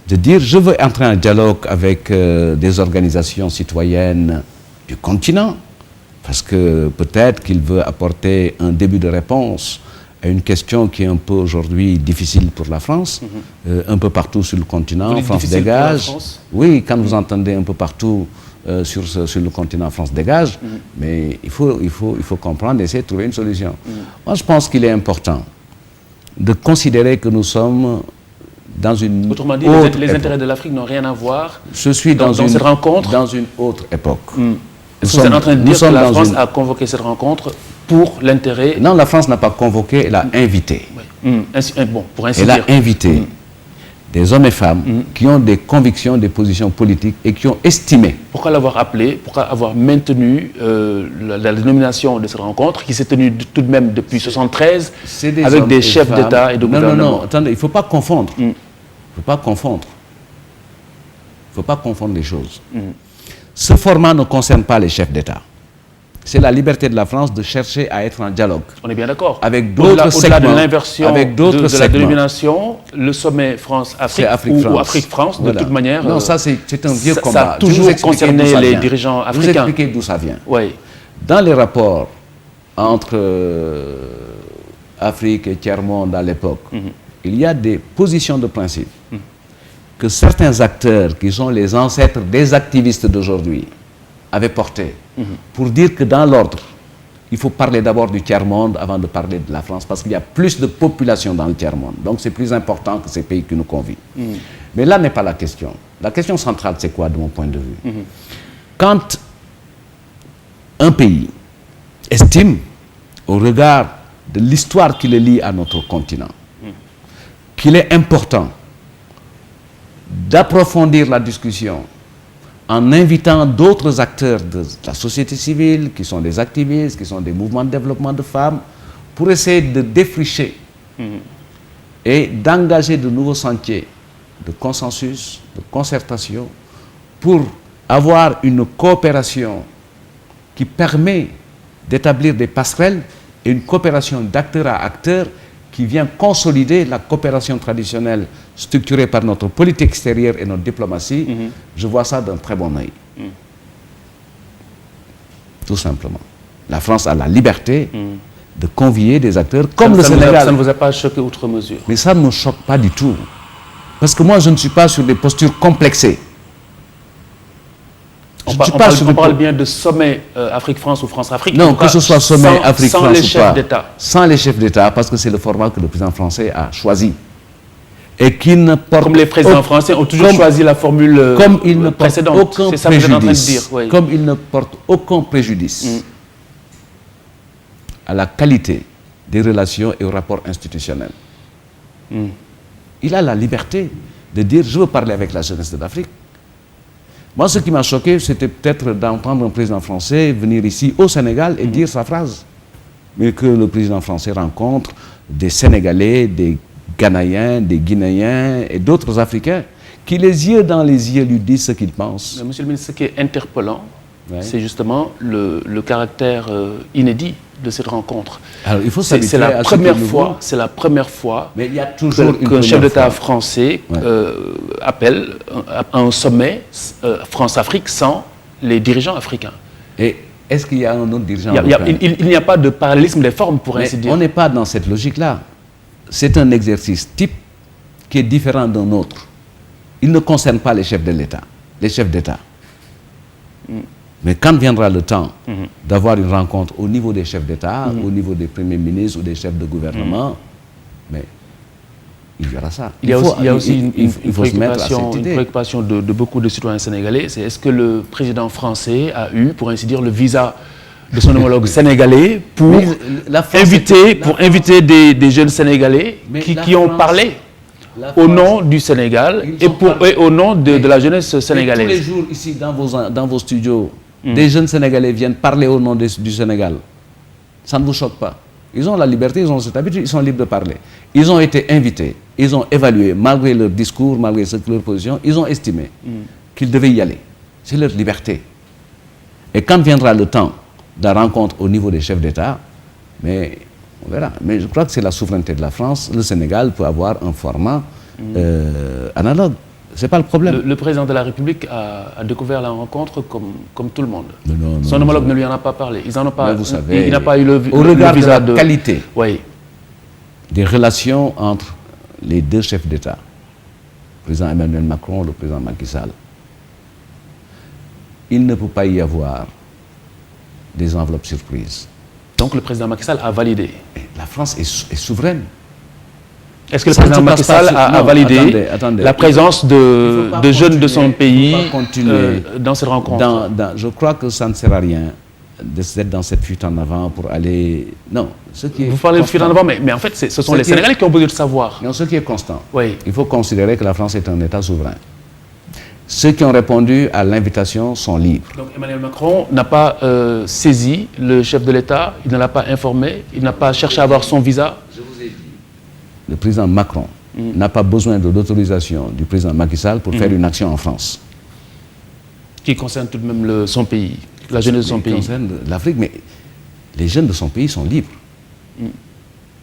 [SPEAKER 2] de dire je veux entrer en dialogue avec des organisations citoyennes du continent, parce que peut-être qu'il veut apporter un début de réponse à une question qui est un peu aujourd'hui difficile pour la France, un peu partout sur le continent, France dégage. Oui, quand vous entendez un peu partout sur le continent, France dégage, mais il faut comprendre et essayer de trouver une solution. Moi, je pense qu'il est important de considérer que nous sommes dans une
[SPEAKER 1] Autrement dit, les intérêts de l'Afrique n'ont rien à voir.
[SPEAKER 2] Je suis dans
[SPEAKER 1] cette rencontre.
[SPEAKER 2] Dans une autre époque.
[SPEAKER 1] Est-ce que vous êtes en train de dire que la France a convoqué cette rencontre pour l'intérêt?
[SPEAKER 2] Non, la France n'a pas convoqué, elle a invité.
[SPEAKER 1] Oui. Bon, pour ainsi
[SPEAKER 2] elle
[SPEAKER 1] dire.
[SPEAKER 2] a invité des hommes et femmes qui ont des convictions, des positions politiques et qui ont estimé.
[SPEAKER 1] Pourquoi l'avoir appelé? Pourquoi avoir maintenu la dénomination de cette rencontre qui s'est tenue tout de même depuis 1973 avec des chefs d'État et de gouvernement?
[SPEAKER 2] Non, attendez, il ne faut pas confondre. Il ne faut pas confondre. Il ne faut pas confondre les choses. Ce format ne concerne pas les chefs d'État. C'est la liberté de la France de chercher à être en dialogue.
[SPEAKER 1] On est bien d'accord.
[SPEAKER 2] Avec d'autres segments.
[SPEAKER 1] Au-delà de l'inversion de la dénomination, le sommet France-Afrique ou Afrique-France, de toute manière...
[SPEAKER 2] Non, ça c'est un vieux combat.
[SPEAKER 1] Ça a toujours concerné les dirigeants africains.
[SPEAKER 2] Vous expliquez d'où ça vient.
[SPEAKER 1] Oui.
[SPEAKER 2] Dans les rapports entre Afrique et tiers-monde à l'époque, il y a des positions de principe que certains acteurs, qui sont les ancêtres des activistes d'aujourd'hui, avaient porté pour dire que dans l'ordre, il faut parler d'abord du tiers-monde avant de parler de la France, parce qu'il y a plus de population dans le tiers-monde. Donc c'est plus important que ces pays qui nous convient. Mais là n'est pas la question. La question centrale, c'est quoi de mon point de vue? Quand un pays estime, au regard de l'histoire qui le lie à notre continent, qu'il est important d'approfondir la discussion en invitant d'autres acteurs de la société civile, qui sont des activistes, qui sont des mouvements de développement de femmes, pour essayer de défricher et d'engager de nouveaux sentiers de consensus, de concertation, pour avoir une coopération qui permet d'établir des passerelles et une coopération d'acteur à acteur qui vient consolider la coopération traditionnelle structurée par notre politique extérieure et notre diplomatie. Je vois ça d'un très bon œil. Tout simplement. La France a la liberté de convier des acteurs comme le Sénégal.
[SPEAKER 1] Ça ne vous a pas choqué outre mesure?
[SPEAKER 2] Mais ça ne me choque pas du tout. Parce que moi, je ne suis pas sur des postures complexées.
[SPEAKER 1] On parle bien de sommet Afrique-France ou France-Afrique.
[SPEAKER 2] Non, que ce soit sommet Afrique-France ou pas.
[SPEAKER 1] Sans les chefs d'État.
[SPEAKER 2] Sans les chefs d'État, parce que c'est le format que le président français a choisi. et qui ne porte...
[SPEAKER 1] Comme les présidents français ont toujours choisi la formule
[SPEAKER 2] comme il ne
[SPEAKER 1] précédente.
[SPEAKER 2] Porte aucun
[SPEAKER 1] c'est ça que vous êtes en train de dire.
[SPEAKER 2] préjudice, comme il ne porte aucun préjudice à la qualité des relations et aux rapports institutionnels. Il a la liberté de dire « je veux parler avec la jeunesse de l'Afrique ». Moi, ce qui m'a choqué, c'était peut-être d'entendre un président français venir ici au Sénégal et dire sa phrase. Mais que le président français rencontre des Sénégalais, des Ghanéens, des Guinéens et d'autres Africains qui, les yeux dans les yeux, lui disent ce qu'ils pensent.
[SPEAKER 1] Monsieur le ministre, ce qui est interpellant, c'est justement le caractère inédit de cette rencontre.
[SPEAKER 2] Alors, il faut
[SPEAKER 1] c'est la première fois
[SPEAKER 2] mais il y a toujours
[SPEAKER 1] qu'un chef d'État français appelle à un sommet France-Afrique sans les dirigeants africains.
[SPEAKER 2] Et est-ce qu'il y a un autre dirigeant
[SPEAKER 1] il n'y a pas de parallélisme des formes, pour ainsi dire.
[SPEAKER 2] On n'est pas dans cette logique-là. C'est un exercice type qui est différent d'un autre. Il ne concerne pas les chefs de l'État, les chefs d'État. Mais quand viendra le temps d'avoir une rencontre au niveau des chefs d'État, au niveau des premiers ministres ou des chefs de gouvernement, mais il y aura ça.
[SPEAKER 1] Il y a aussi une préoccupation de beaucoup de citoyens sénégalais, c'est est-ce que le président français a eu, pour ainsi dire, le visa de son homologue sénégalais pour inviter des jeunes Sénégalais qui ont parlé au nom du Sénégal et au nom de la jeunesse sénégalaise.
[SPEAKER 2] Tous les jours ici dans vos studios, des jeunes Sénégalais viennent parler au nom du Sénégal. Ça ne vous choque pas? Ils ont la liberté, ils ont cette habitude, ils sont libres de parler. Ils ont été invités, ils ont évalué, malgré leur discours, malgré leur position, ils ont estimé qu'ils devaient y aller. C'est leur liberté. Et quand viendra le temps de la rencontre au niveau des chefs d'État, mais on verra. Mais je crois que c'est la souveraineté de la France. Le Sénégal peut avoir un format analogue. Ce n'est pas le problème.
[SPEAKER 1] Le président de la République a découvert la rencontre comme tout le monde.
[SPEAKER 2] Non,
[SPEAKER 1] son homologue ne lui en a pas parlé. Ils en ont pas,
[SPEAKER 2] vous savez,
[SPEAKER 1] il n'a pas eu le visa.
[SPEAKER 2] Au regard de la qualité
[SPEAKER 1] des
[SPEAKER 2] relations entre les deux chefs d'État, le président Emmanuel Macron et le président Macky Sall, il ne peut pas y avoir des enveloppes surprises.
[SPEAKER 1] Donc le président Macky Sall a validé.
[SPEAKER 2] La France est souveraine.
[SPEAKER 1] Est-ce que le président Macky Sall a validé la présence de jeunes de son pays dans cette rencontre?
[SPEAKER 2] Je crois que ça ne sert à rien d'être dans cette fuite en avant pour aller... Non.
[SPEAKER 1] Vous parlez de fuite en avant, mais en fait, ce sont les Sénégalais qui ont besoin de savoir.
[SPEAKER 2] Non, ce qui est constant. Il faut considérer que la France est un État souverain. Ceux qui ont répondu à l'invitation sont libres.
[SPEAKER 1] Donc Emmanuel Macron n'a pas saisi le chef de l'État, il ne l'a pas informé, il n'a pas cherché à avoir son visa.
[SPEAKER 2] Je vous ai dit. Le président Macron n'a pas besoin de l'autorisation du président Macky Sall pour faire une action en France.
[SPEAKER 1] Qui concerne tout de même son pays, la jeunesse de son pays.
[SPEAKER 2] Qui concerne l'Afrique, mais les jeunes de son pays sont libres.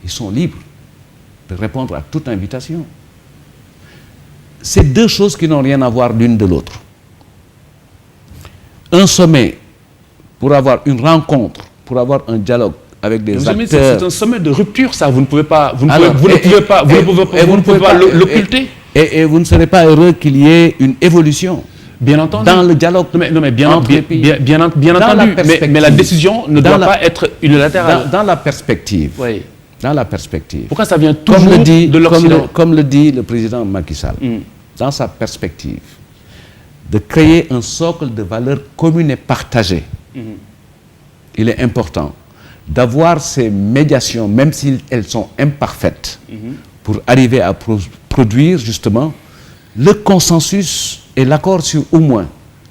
[SPEAKER 2] Ils sont libres de répondre à toute invitation. C'est deux choses qui n'ont rien à voir l'une de l'autre. Un sommet pour avoir une rencontre, pour avoir un dialogue avec des acteurs...
[SPEAKER 1] C'est un sommet de rupture, ça. Vous ne pouvez pas, vous ne pouvez pas l'occulter.
[SPEAKER 2] Et vous ne serez pas heureux qu'il y ait une évolution.
[SPEAKER 1] Bien entendu.
[SPEAKER 2] Dans le dialogue entre les pays.
[SPEAKER 1] Bien entendu. Mais la décision ne doit pas être unilatérale.
[SPEAKER 2] Dans la perspective.
[SPEAKER 1] Oui.
[SPEAKER 2] Dans la perspective.
[SPEAKER 1] Pourquoi ça vient toujours de l'Occident?
[SPEAKER 2] Comme le dit le président Macky Sall, dans sa perspective, de créer un socle de valeurs communes et partagées. Il est important d'avoir ces médiations, même si elles sont imparfaites, pour arriver à produire justement le consensus et l'accord sur au moins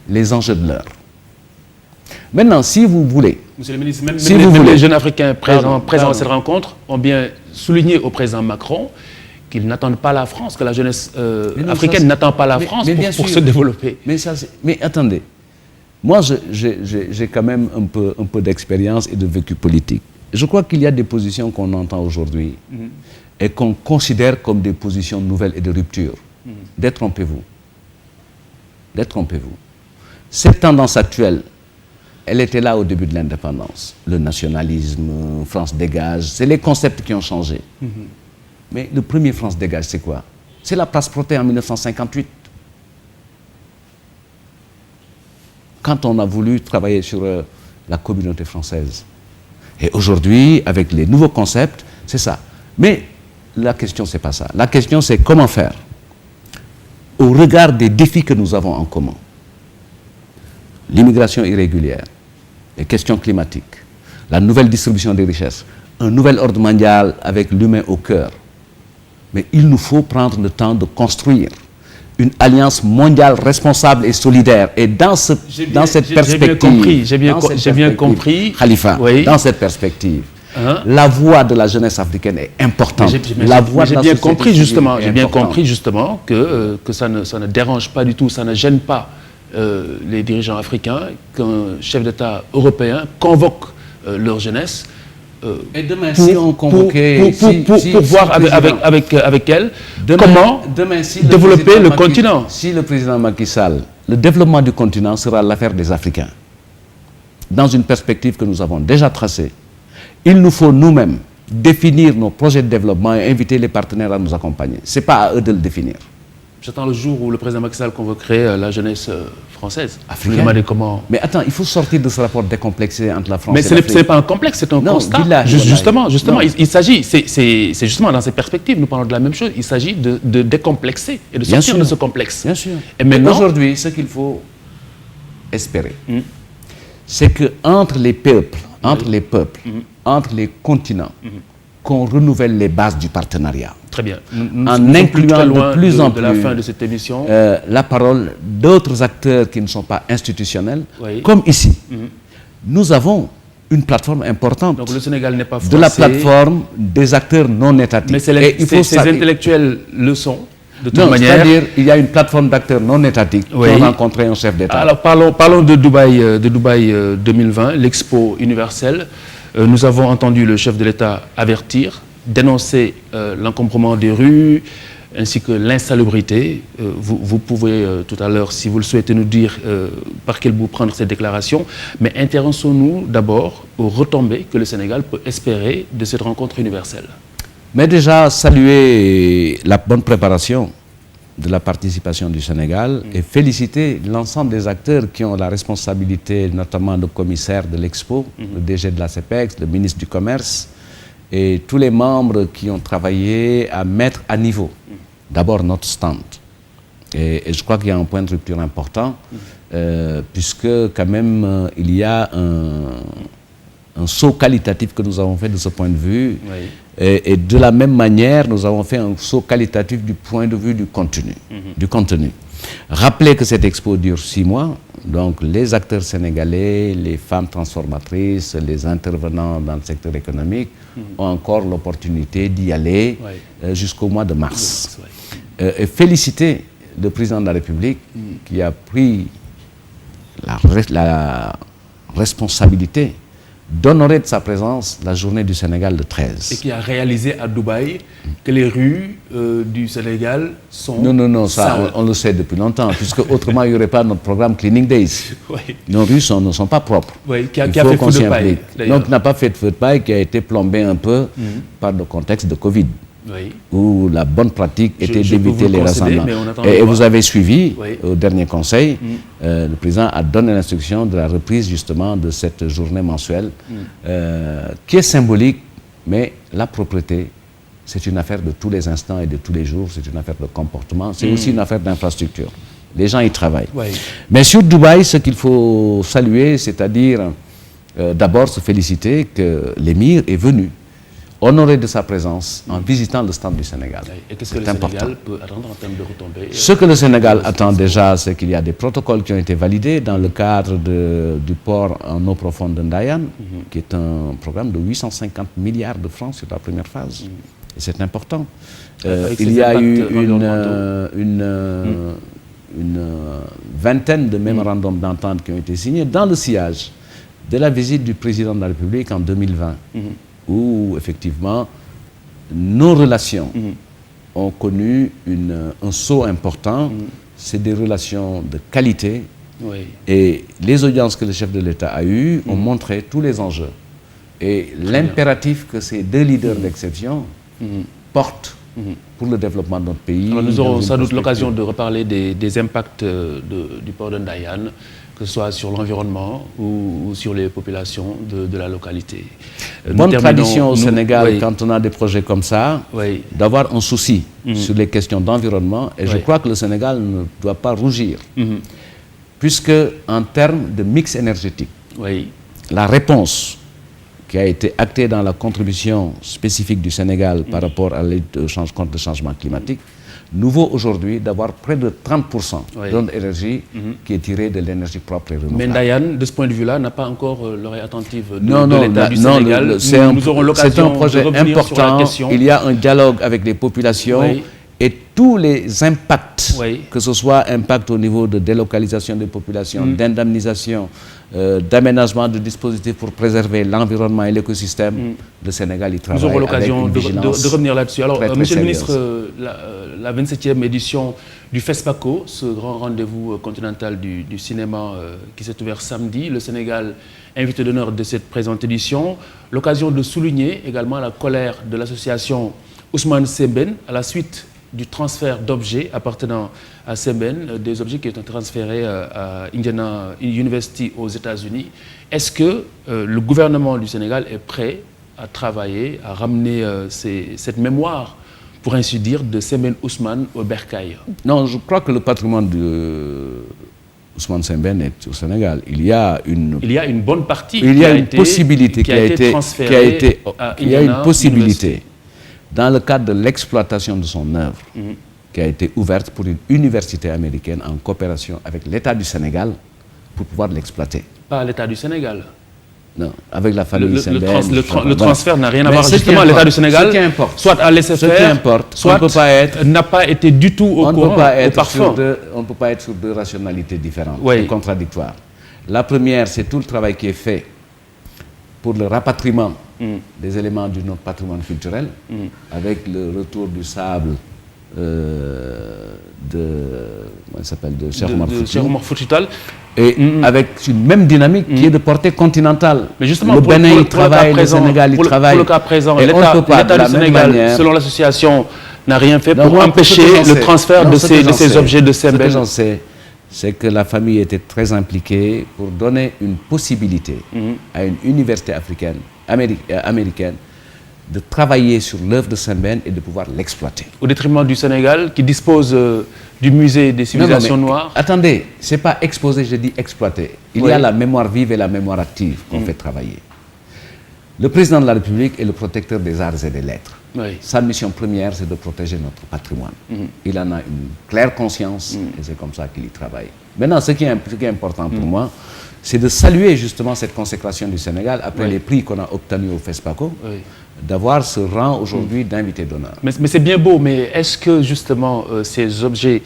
[SPEAKER 2] les enjeux de l'heure. Maintenant, si vous voulez...
[SPEAKER 1] Monsieur le ministre, même les jeunes Africains présents à cette rencontre ont bien souligné au président Macron qu'ils n'attendent pas la France, que la jeunesse africaine n'attend pas la France pour se développer.
[SPEAKER 2] Mais attendez, moi j'ai quand même un peu d'expérience et de vécu politique. Je crois qu'il y a des positions qu'on entend aujourd'hui et qu'on considère comme des positions nouvelles et de rupture. Détrompez-vous. Détrompez-vous. Cette tendance actuelle, elle était là au début de l'indépendance. Le nationalisme, France dégage, c'est les concepts qui ont changé. Mais le premier France dégage, c'est quoi? C'est la place Protet en 1958. Quand on a voulu travailler sur la communauté française. Et aujourd'hui, avec les nouveaux concepts, c'est ça. Mais la question, ce n'est pas ça. La question, c'est comment faire au regard des défis que nous avons en commun. L'immigration irrégulière, les questions climatiques, la nouvelle distribution des richesses, un nouvel ordre mondial avec l'humain au cœur. Mais il nous faut prendre le temps de construire une alliance mondiale responsable et solidaire. Et dans cette perspective,
[SPEAKER 1] j'ai bien compris,
[SPEAKER 2] Khalifa, oui. Dans cette perspective, la voix de la jeunesse africaine est importante.
[SPEAKER 1] J'ai bien compris justement que ça ne dérange pas du tout, ça ne gêne pas les dirigeants africains qu'un chef d'État européen convoque leur jeunesse.
[SPEAKER 2] Et demain, si on convoquait...
[SPEAKER 1] Pour voir avec elle comment développer le continent.
[SPEAKER 2] Si le président Macky Sall, le développement du continent sera l'affaire des Africains. Dans une perspective que nous avons déjà tracée, il nous faut nous-mêmes définir nos projets de développement et inviter les partenaires à nous accompagner. Ce n'est pas à eux de le définir.
[SPEAKER 1] J'attends le jour où le président Macky Sall convoquerait la jeunesse française.
[SPEAKER 2] Africaine. Comment... Mais attends, il faut sortir de ce rapport décomplexé entre la France
[SPEAKER 1] et
[SPEAKER 2] l'Afrique.
[SPEAKER 1] Mais ce n'est pas un complexe, c'est un constat. Justement, il s'agit, c'est justement dans ces perspectives, nous parlons de la même chose, il s'agit de décomplexer et de sortir de ce complexe.
[SPEAKER 2] Bien sûr.
[SPEAKER 1] Et maintenant,
[SPEAKER 2] aujourd'hui, ce qu'il faut espérer, c'est qu'entre les peuples, entre les continents, qu'on renouvelle les bases du partenariat.
[SPEAKER 1] Très bien.
[SPEAKER 2] En incluant de plus en plus
[SPEAKER 1] la fin de cette émission.
[SPEAKER 2] La parole d'autres acteurs qui ne sont pas institutionnels, comme ici. Nous avons une plateforme importante.
[SPEAKER 1] Donc le Sénégal n'est pas français.
[SPEAKER 2] De la plateforme des acteurs non étatiques.
[SPEAKER 1] Mais ces intellectuels le sont. De toute manière.
[SPEAKER 2] C'est-à-dire il y a une plateforme d'acteurs non étatiques qui ont rencontré un chef d'État.
[SPEAKER 1] Alors parlons de Dubaï 2020, l'expo universelle. Nous avons entendu le chef de l'État avertir, dénoncer l'encombrement des rues ainsi que l'insalubrité. Vous pouvez tout à l'heure, si vous le souhaitez, nous dire par quel bout prendre ces déclarations. Mais intéressons-nous d'abord aux retombées que le Sénégal peut espérer de cette rencontre universelle.
[SPEAKER 2] Mais déjà, saluer la bonne préparation de la participation du Sénégal et féliciter l'ensemble des acteurs qui ont la responsabilité, notamment le commissaire de l'Expo, le DG de la CEPEX, le ministre du Commerce et tous les membres qui ont travaillé à mettre à niveau d'abord notre stand. Et je crois qu'il y a un point de rupture important puisque quand même il y a un saut qualitatif que nous avons fait de ce point de vue. Et de la même manière, nous avons fait un saut qualitatif du point de vue du contenu. Rappelez que cette expo dure 6 mois, donc les acteurs sénégalais, les femmes transformatrices, les intervenants dans le secteur économique ont encore l'opportunité d'y aller jusqu'au mois de mars. Et féliciter le président de la République qui a pris la responsabilité d'honorer de sa présence la journée du Sénégal le 13.
[SPEAKER 1] Et qui a réalisé à Dubaï que les rues du Sénégal sont...
[SPEAKER 2] Non, ça on le sait depuis longtemps, puisque autrement il n'y aurait pas notre programme Cleaning Days. Nos rues ne sont pas propres.
[SPEAKER 1] Qui a fait feu de paille.
[SPEAKER 2] Donc n'a pas fait de feu de paille, qui a été plombé un peu par le contexte de Covid. Où la bonne pratique était d'éviter les rassemblements. Et vous avez suivi au dernier conseil, le président a donné l'instruction de la reprise justement de cette journée mensuelle qui est symbolique, mais la propreté, c'est une affaire de tous les instants et de tous les jours, c'est une affaire de comportement, c'est aussi une affaire d'infrastructure. Les gens y travaillent. Mais sur Dubaï, ce qu'il faut saluer, c'est-à-dire d'abord se féliciter que l'émir est venu honoré de sa présence en visitant le stand du Sénégal.
[SPEAKER 1] Et qu'est-ce que le Sénégal peut attendre en termes de retombées?
[SPEAKER 2] Ce que le Sénégal attend déjà, c'est qu'il y a des protocoles qui ont été validés dans le cadre du port en eau profonde de Ndayane, qui est un programme de 850 milliards de francs sur la première phase. Et c'est important. Il y a eu une vingtaine de mémorandums d'entente qui ont été signés dans le sillage de la visite du président de la République en 2020. Où effectivement nos relations ont connu un saut important. C'est des relations de qualité. Et les audiences que le chef de l'État a eues ont montré tous les enjeux. Et l'impératif que ces deux leaders d'exception portent pour le développement de notre pays.
[SPEAKER 1] Alors nous aurons sans doute l'occasion de reparler des impacts du port de Ndayane. que ce soit sur l'environnement ou sur les populations de la localité.
[SPEAKER 2] Bonne tradition au Sénégal, quand on a des projets comme ça, d'avoir un souci sur les questions d'environnement. Et je crois que le Sénégal ne doit pas rougir. Puisque en termes de mix énergétique, la réponse qui a été actée dans la contribution spécifique du Sénégal par rapport à la lutte contre le changement climatique, nous vaut aujourd'hui d'avoir près de 30% d'énergie qui est tirée de l'énergie propre et renouvelable.
[SPEAKER 1] Mais Ndayane, de ce point de vue-là, n'a pas encore l'oreille attentive de l'État du Sénégal.
[SPEAKER 2] Nous aurons l'occasion de revenir sur la question. Il y a un dialogue avec les populations et tous les impacts, que ce soit impact au niveau de délocalisation des populations, d'indemnisation, d'aménagement de dispositifs pour préserver l'environnement et l'écosystème, le Sénégal y travaille.
[SPEAKER 1] Nous aurons l'occasion de revenir là-dessus. Alors, Monsieur le ministre, la 27e édition du FESPACO, ce grand rendez-vous continental du cinéma qui s'est ouvert samedi, le Sénégal invité d'honneur de cette présente édition, l'occasion de souligner également la colère de l'association Ousmane Sembène à la suite du transfert d'objets appartenant à Sembène, des objets qui ont été transférés à Indiana University aux États-Unis. Est-ce que le gouvernement du Sénégal est prêt à travailler, à ramener cette mémoire, pour ainsi dire, de Sembène Ousmane au bercail?
[SPEAKER 2] Non, je crois que le patrimoine de Ousmane Sembène est au Sénégal. Il y a une
[SPEAKER 1] bonne partie
[SPEAKER 2] une possibilité qui a été transférée à Indiana. Il y a une possibilité dans le cadre de l'exploitation de son œuvre, qui a été ouverte pour une université américaine en coopération avec l'État du Sénégal pour pouvoir l'exploiter.
[SPEAKER 1] Pas l'État du Sénégal?
[SPEAKER 2] Non, avec la famille Sembène.
[SPEAKER 1] Le transfert n'a rien à voir justement à l'État du Sénégal.
[SPEAKER 2] Ce qui importe,
[SPEAKER 1] soit à laisser faire, soit n'a pas été du tout au courant, au parfum.
[SPEAKER 2] On ne peut pas être sur deux rationalités différentes, contradictoires. La première, c'est tout le travail qui est fait pour le rapatriement des éléments de notre patrimoine culturel, avec le retour du sable de Cheikh Omar Foutiyou Tall, et avec une même dynamique qui est de portée continentale.
[SPEAKER 1] Mais justement,
[SPEAKER 2] le Bénin y travaille, le Sénégal y travaille.
[SPEAKER 1] Pour le cas présent, l'État du Sénégal, selon l'association, n'a rien fait pour empêcher le transfert de ces objets de Sembène.
[SPEAKER 2] Ce que j'en sais, c'est que la famille était très impliquée pour donner une possibilité à une université américaine de travailler sur l'œuvre de Sembène et de pouvoir l'exploiter.
[SPEAKER 1] Au détriment du Sénégal, qui dispose du musée des civilisations noires.
[SPEAKER 2] Attendez, ce n'est pas exposer, je dis exploiter. Il y a la mémoire vive et la mémoire active qu'on fait travailler. Le président de la République est le protecteur des arts et des lettres. Sa mission première, c'est de protéger notre patrimoine. Il en a une claire conscience et c'est comme ça qu'il y travaille. Maintenant, ce qui est important pour moi, c'est de saluer justement cette consécration du Sénégal après les prix qu'on a obtenus au FESPACO, d'avoir ce rang aujourd'hui d'invité d'honneur.
[SPEAKER 1] Mais c'est bien beau, mais est-ce que justement ces objets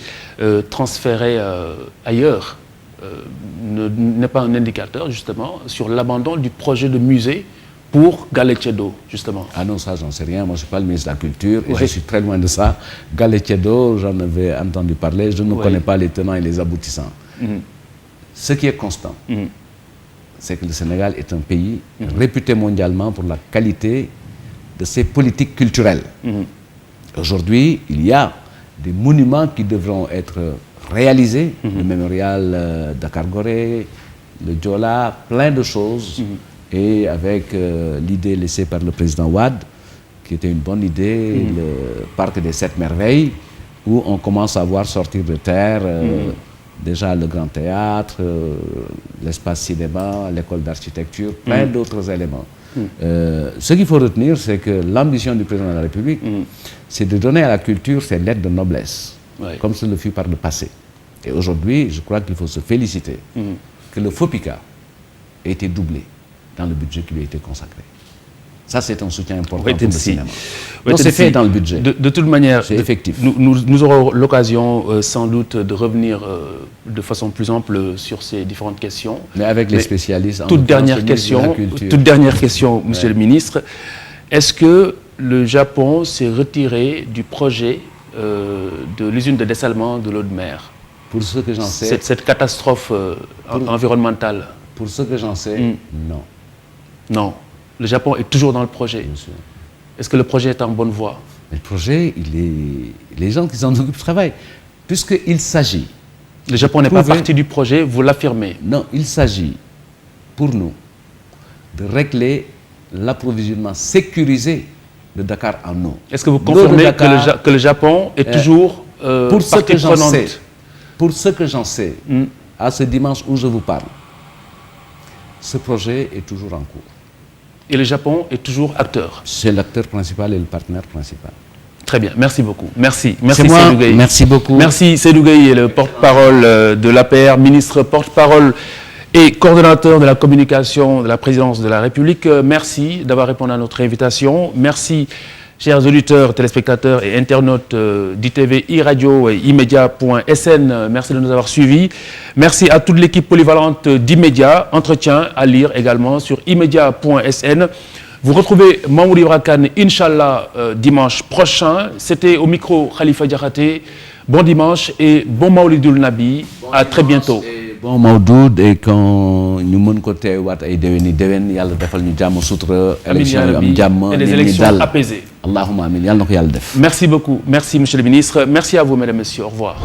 [SPEAKER 1] transférés ailleurs n'est pas un indicateur justement sur l'abandon du projet de musée pour Galetchedo, justement?
[SPEAKER 2] Ah non, ça, j'en sais rien. Moi, je ne suis pas le ministre de la Culture et je suis très loin de ça. Galetchedo, j'en avais entendu parler. Je ne connais pas les tenants et les aboutissants. Ce qui est constant, c'est que le Sénégal est un pays réputé mondialement pour la qualité de ses politiques culturelles. Aujourd'hui, il y a des monuments qui devront être réalisés. Le mémorial Dakar-Gorée, le Diola, plein de choses. Et avec l'idée laissée par le président Wade, qui était une bonne idée, le parc des 7 merveilles, où on commence à voir sortir de terre déjà le Grand Théâtre, l'espace cinéma, l'école d'architecture, plein d'autres éléments. Ce qu'il faut retenir, c'est que l'ambition du président de la République, c'est de donner à la culture ses lettres de noblesse, comme ce le fut par le passé. Et aujourd'hui, je crois qu'il faut se féliciter que le FOPICA ait été doublé dans le budget qui lui a été consacré. Ça, c'est un soutien important pour le cinéma. Donc, c'est fait dans le budget.
[SPEAKER 1] De toute manière,
[SPEAKER 2] c'est effectif.
[SPEAKER 1] Nous aurons l'occasion, sans doute, de revenir de façon plus ample sur ces différentes questions.
[SPEAKER 2] Mais avec les spécialistes.
[SPEAKER 1] Toute dernière question, Monsieur le Ministre. Est-ce que le Japon s'est retiré du projet de l'usine de dessalement de l'eau de mer?
[SPEAKER 2] Pour ce que j'en sais...
[SPEAKER 1] Cette catastrophe environnementale.
[SPEAKER 2] Pour ce que j'en sais, non.
[SPEAKER 1] Non. Le Japon est toujours dans le projet. Est-ce que le projet est en bonne voie?
[SPEAKER 2] Le projet, les gens qui s'en occupent travaillent. Puisqu'il s'agit
[SPEAKER 1] Le Japon n'est pas partie du projet, vous l'affirmez.
[SPEAKER 2] Non, il s'agit pour nous de régler l'approvisionnement sécurisé de Dakar en eau.
[SPEAKER 1] Est-ce que vous confirmez que le Japon est toujours partie prenante?
[SPEAKER 2] Pour ce que j'en sais, à ce dimanche où je vous parle, ce projet est toujours en cours.
[SPEAKER 1] Et le Japon est toujours acteur?
[SPEAKER 2] C'est l'acteur principal et le partenaire principal.
[SPEAKER 1] Très bien, merci beaucoup. Merci
[SPEAKER 2] Seydou Gueye. Merci beaucoup.
[SPEAKER 1] Merci Seydou Gueye, le porte-parole de l'APR, ministre porte-parole et coordonnateur de la communication de la présidence de la République. Merci d'avoir répondu à notre invitation. Merci, chers auditeurs, téléspectateurs et internautes d'ITV, iRadio et imedia.sn. Merci de nous avoir suivis. Merci à toute l'équipe polyvalente d'Imedia. Entretien à lire également sur imedia.sn. Vous retrouvez Mamoudi Ibrakane, Inch'Allah, dimanche prochain. C'était au micro Khalifa Diakhaté. Bon dimanche et bon Mawlidoul Nabi. À très bientôt.
[SPEAKER 2] Bon Mawdoud, et quand nous sommes côté wat ay déwéni déwén yalla defal ñu jamm sutra élection yu am jamm
[SPEAKER 1] et des élections apaisées.
[SPEAKER 2] Allahumma amin yalla nako yalla def.
[SPEAKER 1] Merci beaucoup. Merci monsieur le ministre. Merci à vous mesdames et messieurs. Au revoir.